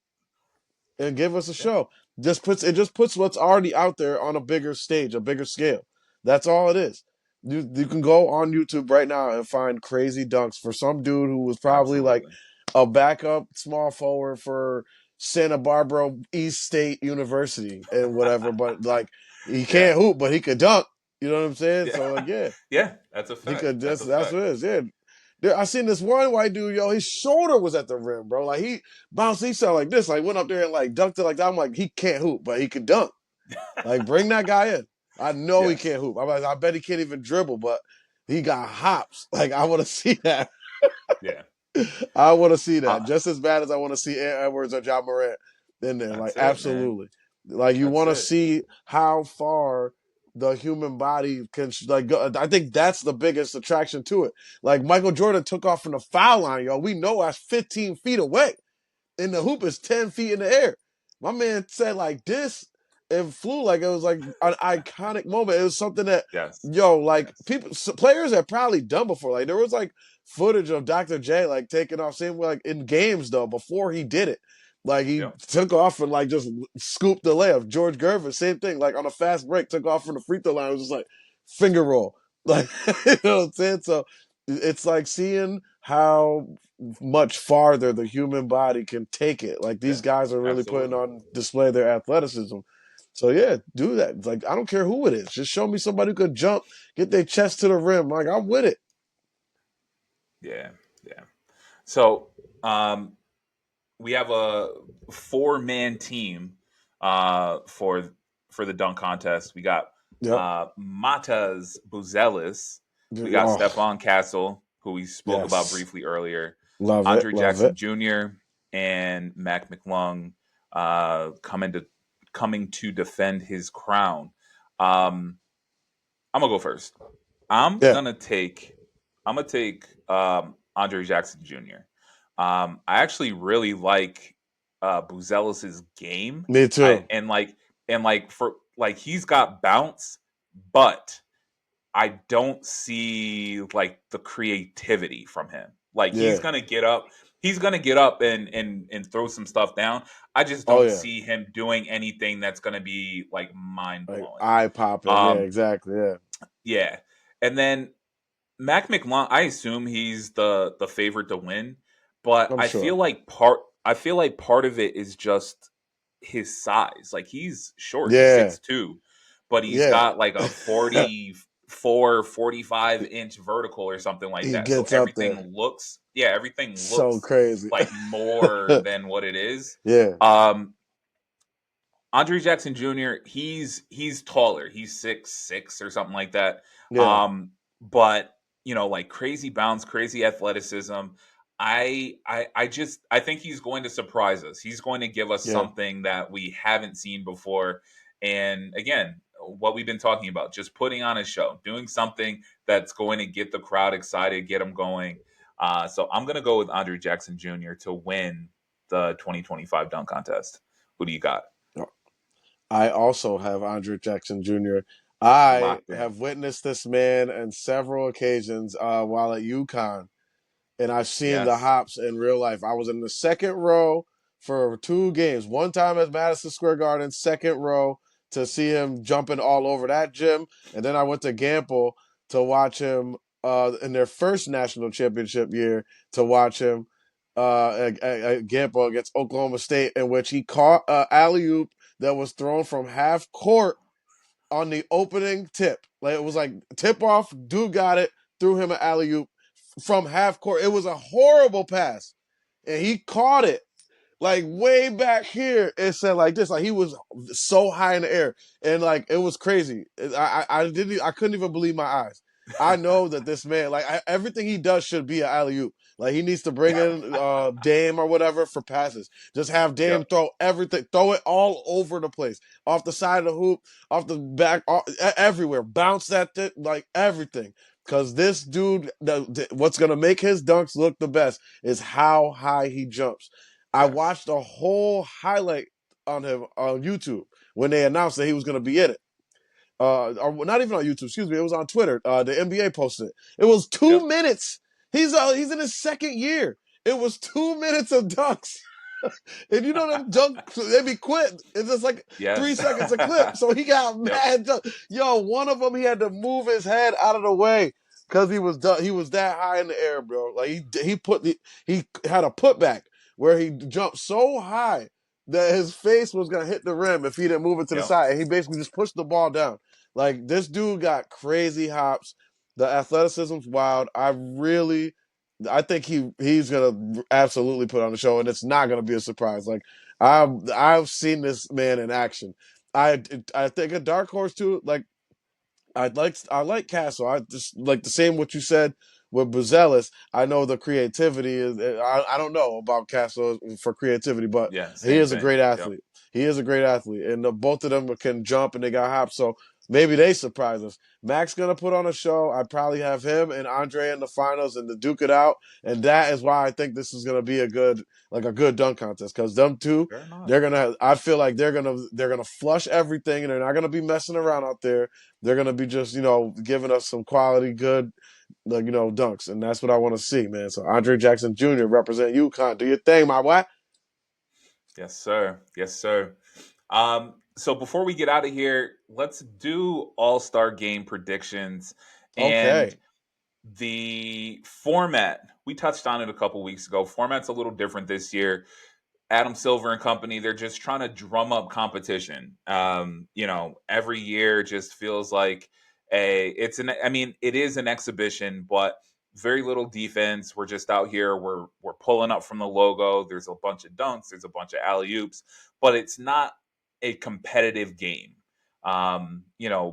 and give us a yeah, show. Just puts what's already out there on a bigger stage, a bigger scale. That's all it is. You can go on YouTube right now and find crazy dunks for some dude who was probably like absolutely. a backup small forward for Santa Barbara East State University and whatever, but like he Yeah, can't hoop, but he could dunk. You know what I'm saying? yeah, So like, yeah, yeah. That's a he fact. could That's just a that's fact. what it is. Yeah. I seen this one white dude, yo, his shoulder was at the rim, bro. Like he bounced, he sounded like this, like went up there and like dunked it like that. I'm like, he can't hoop, but he can dunk. Like, bring that guy in. I know he Yes. can't hoop. I'm like, I bet he can't even dribble, but he got hops. Like, I want to see that. Yeah. I want to see that Uh, just as bad as I want to see Aaron Edwards or John Morant in there. Like, that's it, man. absolutely. Like, you That's want to it. see how far the human body can like go. I think that's the biggest attraction to it. Like Michael Jordan took off from the foul line, yo. We know that's 15 feet away and the hoop is 10 feet in the air. My man said like this and flew like it was like an iconic moment. It was something that, Yes. yo, like Yes. people, players have probably done before. Like there was like footage of Dr. J like taking off, same like in games though, before he did it. Like he Yep. took off and like just scooped the layup. George Gervin, same thing. Like on a fast break, took off from the free throw line. It was just like finger roll. Like you know what I'm saying? So it's like seeing how much farther the human body can take it. Like these Yeah. guys are really putting Absolutely. on display their athleticism. So yeah, do that. It's like I don't care who it is. Just show me somebody who could jump, get their chest to the rim. Like I'm with it. Yeah. Yeah. So, we have a four-man team for the dunk contest. We got Yep. Matas Buzelis. We got Oh Stephon Castle, who we spoke about yes, briefly earlier. love it, Andre love it. Jackson Jr. and Mac McClung coming to defend his crown. Um, I'm gonna go first. I'm Yeah, gonna take I'm gonna take Andre Jackson Jr. I actually really like Buzelis's game. me I too. and like for like he's got bounce, but I don't see like the creativity from him. Like Yeah. he's gonna get up and throw some stuff down. I just Oh don't yeah. see him doing anything that's gonna be like mind Like blowing. eye popping. Yeah, Um, exactly. Yeah, yeah, and then Mac McClung, I assume he's the favorite to win, but I'm sure. I feel like part of it is just his size. Like he's short, he's Yeah, 6'2", but he's yeah. got like a 45 inch vertical or something like He that. So gets up there. everything So looks crazy. like more than what it is. Yeah, Um Andre Jackson Jr. He's taller. He's 6'6" or something like that. yeah, But like crazy bounce, crazy athleticism. I think he's going to surprise us. He's going to give us yeah. something that we haven't seen before. And again, what we've been talking about, just putting on a show, doing something that's going to get the crowd excited, get them going. So I'm going to go with Andre Jackson Jr. to win the 2025 dunk contest. Who do you got? I also have Andre Jackson Jr. I Locked in. have witnessed this man on several occasions while at UConn, and I've seen the Yes. hops in real life. I was in the second row for two games. One time at Madison Square Garden, second row to see him jumping all over that gym, and then I went to Gamble to watch him in their first national championship year to watch him at Gamble against Oklahoma State, in which he caught alley oop that was thrown from half court on the opening tip. Like it was like tip off, dude got it, threw him an alley oop from half court. It was a horrible pass, and he caught it like way back here. It said like this, like he was so high in the air, and like it was crazy. I couldn't even believe my eyes. I know that this man, like everything he does, should be an alley oop. Like he needs to bring in Dame or whatever for passes. Just have Dame Yep. throw everything, throw it all over the place, off the side of the hoop, off the back, everywhere. Bounce that thing, like everything. Because this dude, what's gonna make his dunks look the best is how high he jumps. I Yes. watched a whole highlight on him on YouTube when they announced that he was gonna be in it. Or not even on YouTube, excuse me. It was on Twitter. The NBA posted it. It was Yep. 2 minutes. He's in his second year. It was 2 minutes of dunks. And you know them dunks, they be quick. It's just like three Yes. seconds a clip. So he got Yep. mad. Yo, one of them he had to move his head out of the way because he was that high in the air, bro. Like he had a putback where he jumped so high that his face was gonna hit the rim if he didn't move it to the Yep. side. And he basically just pushed the ball down. Like this dude got crazy hops. The athleticism's wild. I think he's gonna absolutely put on the show, and it's not gonna be a surprise. Like I've seen this man in action. I think a dark horse too. Like I like Castle. I just like the same what you said with Buzelis. I know the creativity is. I don't know about Castle for creativity, but Yeah. he Same is a thing. great Yep. athlete. He is a great athlete, and both of them can jump and they got hops. So maybe they surprise us. Max gonna put on a show. I probably have him and Andre in the finals and to duke it out, and that is why I think this is gonna be a good dunk contest because them two. Fair enough. They're gonna. I feel like they're gonna flush everything, and they're not gonna be messing around out there. They're gonna be just giving us some quality, good, like dunks, and that's what I want to see, man. So Andre Jackson Jr. represent UConn. Do your thing, my boy. Yes, sir. Yes, sir. So before we get out of here, let's do All-Star game predictions and Okay. the format. We touched on it a couple weeks ago. Format's a little different this year. Adam Silver and company, they're just trying to drum up competition. Every year just feels like it is an exhibition, but very little defense. We're just out here. We're pulling up from the logo. There's a bunch of dunks. There's a bunch of alley oops, but it's not a competitive game.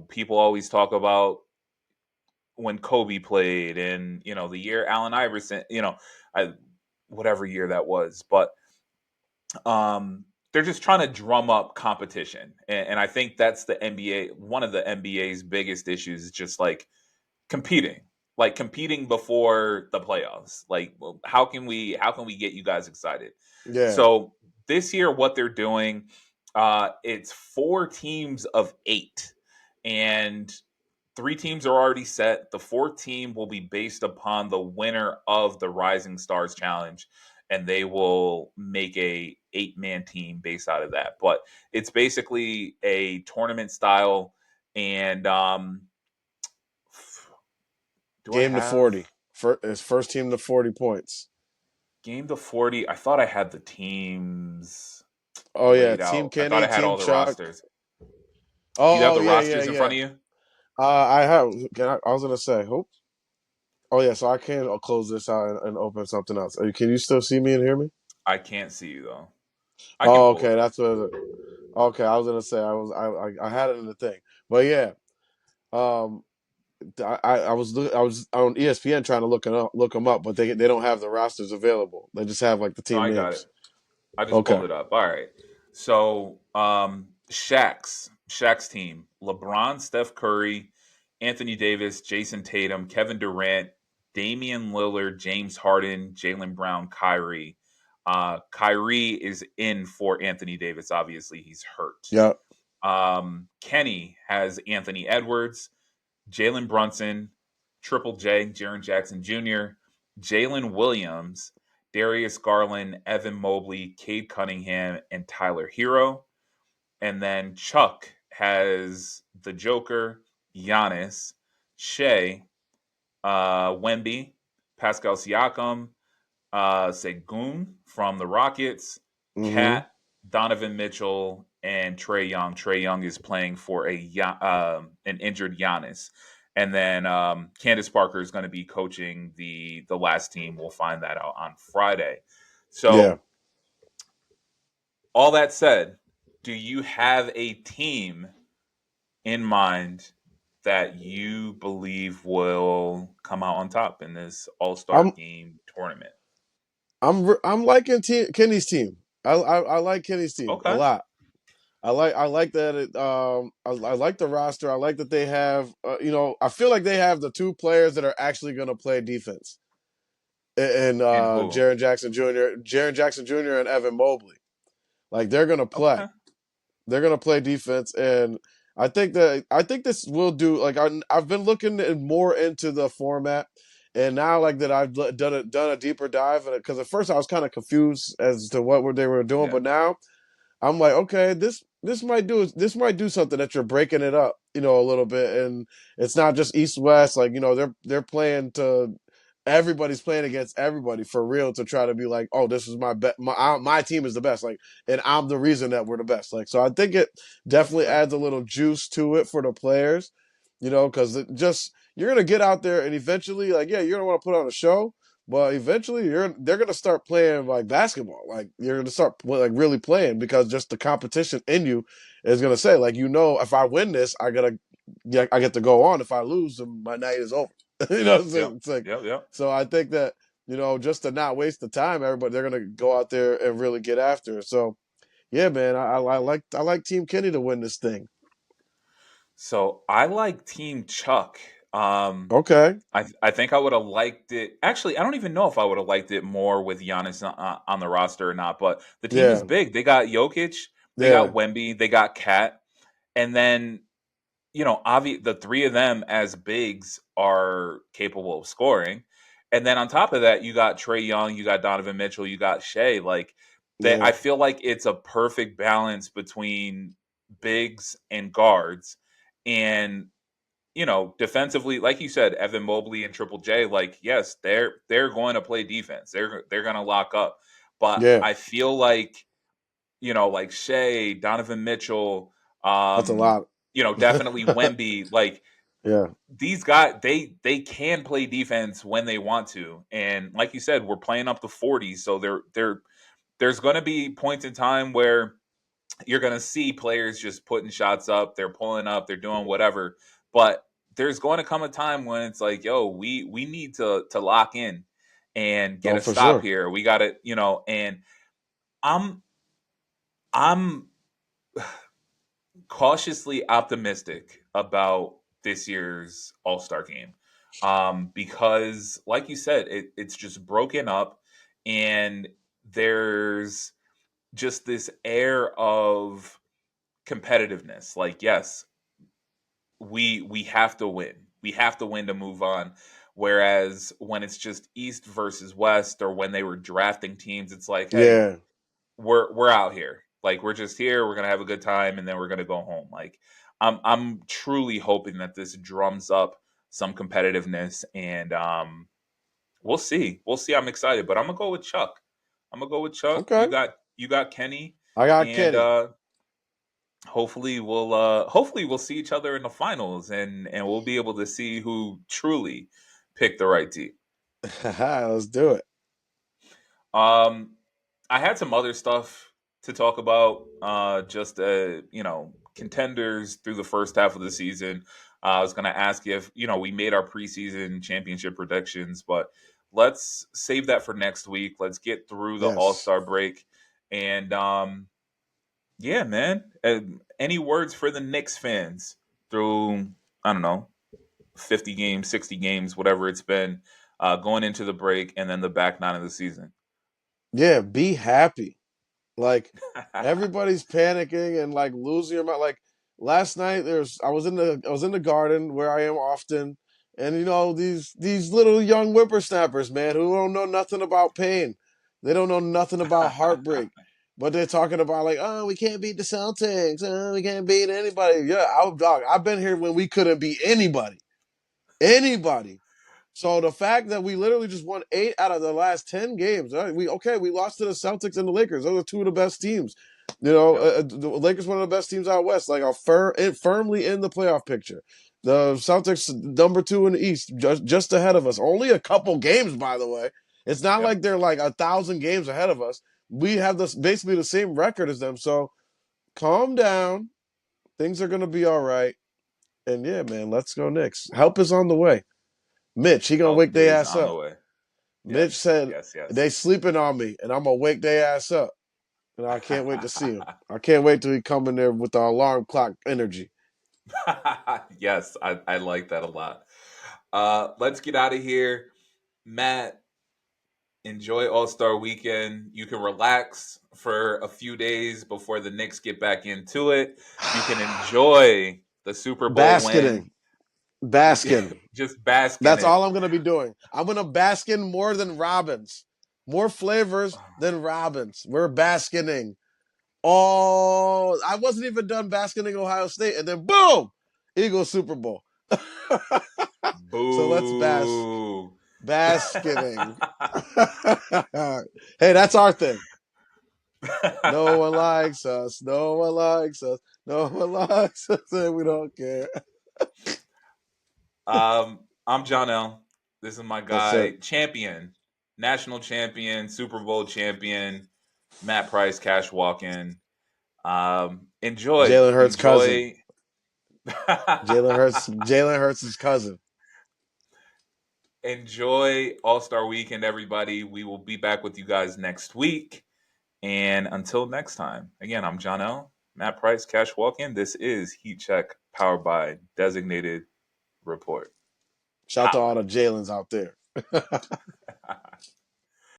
People always talk about when Kobe played and the year Allen Iverson. I, whatever year that was, but um, they're just trying to drum up competition, and I think that's the NBA. One of the NBA's biggest issues is just like competing before the playoffs. Like, well, how can we get you guys excited? Yeah. So this year, what they're doing, it's 4 teams of 8, and 3 teams are already set. The fourth team will be based upon the winner of the Rising Stars Challenge, and they will make a 8-man team based out of that. But it's basically a tournament style. And do I Game to have 40. First team to 40 points. game to 40? I thought I had the teams Oh yeah, laid Team out. I thought Kenny, I had Team all the Chuck. rosters. You have Oh the yeah, yeah, rosters in yeah. front of you? I have. I was gonna say. Oh yeah, so I can close this out and open something else. Can you still see me and hear me? I can't see you though. I can Oh, pull it okay, up. that's what. Okay, I was gonna say I had it in the thing, but yeah, um, I was on ESPN trying to look them up, but they don't have the rosters available. They just have like the No, team I got it. names. I just Okay. pulled it up. All right. So, Shaq's team: LeBron, Steph Curry, Anthony Davis, Jason Tatum, Kevin Durant, Damian Lillard, James Harden, Jalen Brown, Kyrie. Kyrie is in for Anthony Davis. Obviously, he's hurt. Yeah. Kenny has Anthony Edwards, Jalen Brunson, Triple J, Jaron Jackson Jr., Jalen Williams, Darius Garland, Evan Mobley, Cade Cunningham, and Tyler Hero. And then Chuck has the Joker, Giannis, Shea, Wemby, Pascal Siakam, Segun from the Rockets, Mm-hmm. Cat, Donovan Mitchell, and Trey Young. Trey Young is playing for an injured Giannis. And then Candace Parker is going to be coaching the last team. We'll find that out on Friday. Yeah. So, all that said, do you have a team in mind that you believe will come out on top in this All Star I'm Game tournament? I'm liking Kenny's team. I like Kenny's team a Okay. lot. I like that I like the roster. I like that they have I feel like they have the two players that are actually going to play defense. And And who? Jaron Jackson Jr. and Evan Mobley. Like they're going to play. Okay. They're going to play defense, and I think this will do. Like I've been looking more into the format, and now like that I've done a deeper dive in it, because at first I was kind of confused as to what they were doing, Yeah. but now I'm like, okay, this might do something, that you're breaking it up, a little bit, and it's not just East West. Like they're playing to everybody's playing against everybody for real, to try to be like, oh, this is my team is the best, like, and I'm the reason that we're the best. Like, so I think it That's definitely fair. adds a little juice to it for the players, because it just you're gonna get out there and eventually, like, yeah, you're gonna want to put on a show, but eventually they're gonna start playing like basketball. Like you're gonna start like really playing, because just the competition in you is gonna say, like, if I win this, I get to go on. If I lose, then my night is over. What I'm saying? Yep. It's like, Yep. Yep. so I think that just to not waste the time, everybody, they're gonna go out there and really get after it. So yeah, man, I like Team Kenny to win this thing. So I like Team Chuck. Um, Okay, I think I would have liked it. Actually, I don't even know if I would have liked it more with Giannis on the roster or not. But the team is yeah, big. They got Jokic, they yeah, got Wemby, they got Cat, and then the three of them as bigs are capable of scoring. And then on top of that, you got Trey Young, you got Donovan Mitchell, you got Shea. Like that, yeah, I feel like it's a perfect balance between bigs and guards. And defensively, like you said, Evan Mobley and Triple J, like yes, they're going to play defense. They're going to lock up. But yeah. I feel like like Shea, Donovan Mitchell, That's a um, lot. definitely Wemby, like Yeah, these guys, they can play defense when they want to. And like you said, we're playing up the 40s, so there's going to be points in time where you're going to see players just putting shots up, they're pulling up, they're doing whatever. But there's going to come a time when it's like, yo, we need to lock in and get oh, a for stop sure. here. We got to, and I'm I'm cautiously optimistic about this year's All Star game, because, like you said, it's just broken up, and there's just this air of competitiveness. Like, yes, we have to win. We have to win to move on. Whereas when it's just East versus West, or when they were drafting teams, it's like, hey, Yeah. we're out here. Like we're just here. We're gonna have a good time, and then we're gonna go home. Like I'm truly hoping that this drums up some competitiveness, and we'll see. We'll see. I'm excited, but I'm gonna go with Chuck. I'm gonna go with Chuck. You Okay. got you got Kenny, I got and Kenny. hopefully we'll see each other in the finals, and we'll be able to see who truly picked the right team. Let's do it. Um, I had some other stuff to talk about. Just contenders through the first half of the season. I was going to ask you if we made our preseason championship predictions, but let's save that for next week. Let's get through the All Yes. Star break, and yeah, man. Any words for the Knicks fans through, I don't know, 50 games, 60 games, whatever it's been, going into the break, and then the back nine of the season? Yeah, be happy. Like everybody's panicking and like losing your mind. Like last night, I was in the garden where I am often, and these little young whippersnappers, man, who don't know nothing about pain. They don't know nothing about heartbreak, but they're talking about like, oh, we can't beat the Celtics. Oh, we can't beat anybody. Yeah, dog. I've been here when we couldn't beat anybody. Anybody. So the fact that we literally just won 8 out of the last 10 games, right? We lost to the Celtics and the Lakers. Those are two of the best teams. Yep. The Lakers one of the best teams out west, like firmly in the playoff picture. The Celtics number 2 in the East, just ahead of us. Only a couple games, by the way. It's not Yep. like they're like 1,000 games ahead of us. We have basically the same record as them. So calm down. Things are gonna be all right. And yeah, man, let's go Knicks. Help is on the way. Mitch, he gonna Help wake their is ass on the up. way. Mitch Yes. said Yes. they Yes. sleeping on me, and I'm gonna wake their ass up. And I can't wait to see him. I can't wait till he come in there with the alarm clock energy. Yes, I like that a lot. Let's get out of here. Matt, enjoy All Star Weekend. You can relax for a few days before the Knicks get back into it. You can enjoy the Super Bowl win. Basketing. Basking. Just bask in That's it. all I'm going to be doing. I'm going to bask in more than Robins. More flavors than Robins. We're basking. Oh, I wasn't even done basking Ohio State, and then boom, Eagles Super Bowl. So let's Boo. basking. Hey, that's our thing. No one likes us. No one likes us. No one likes us, and we don't care. I'm Johnell. This is my Yes, sir. guy, champion, national champion, Super Bowl champion, Matt Price, Cash Walk-in. Enjoy, Jalen Hurts' cousin. enjoy, Jalen Hurts. Jalen Hurts' cousin. enjoy All Star Weekend, everybody. We will be back with you guys next week. And until next time, again, I'm John L. Matt Price, Cash Walk-in. This is Heat Check, powered by Designated Report. Shout out to all Holla. the Jalen's out there.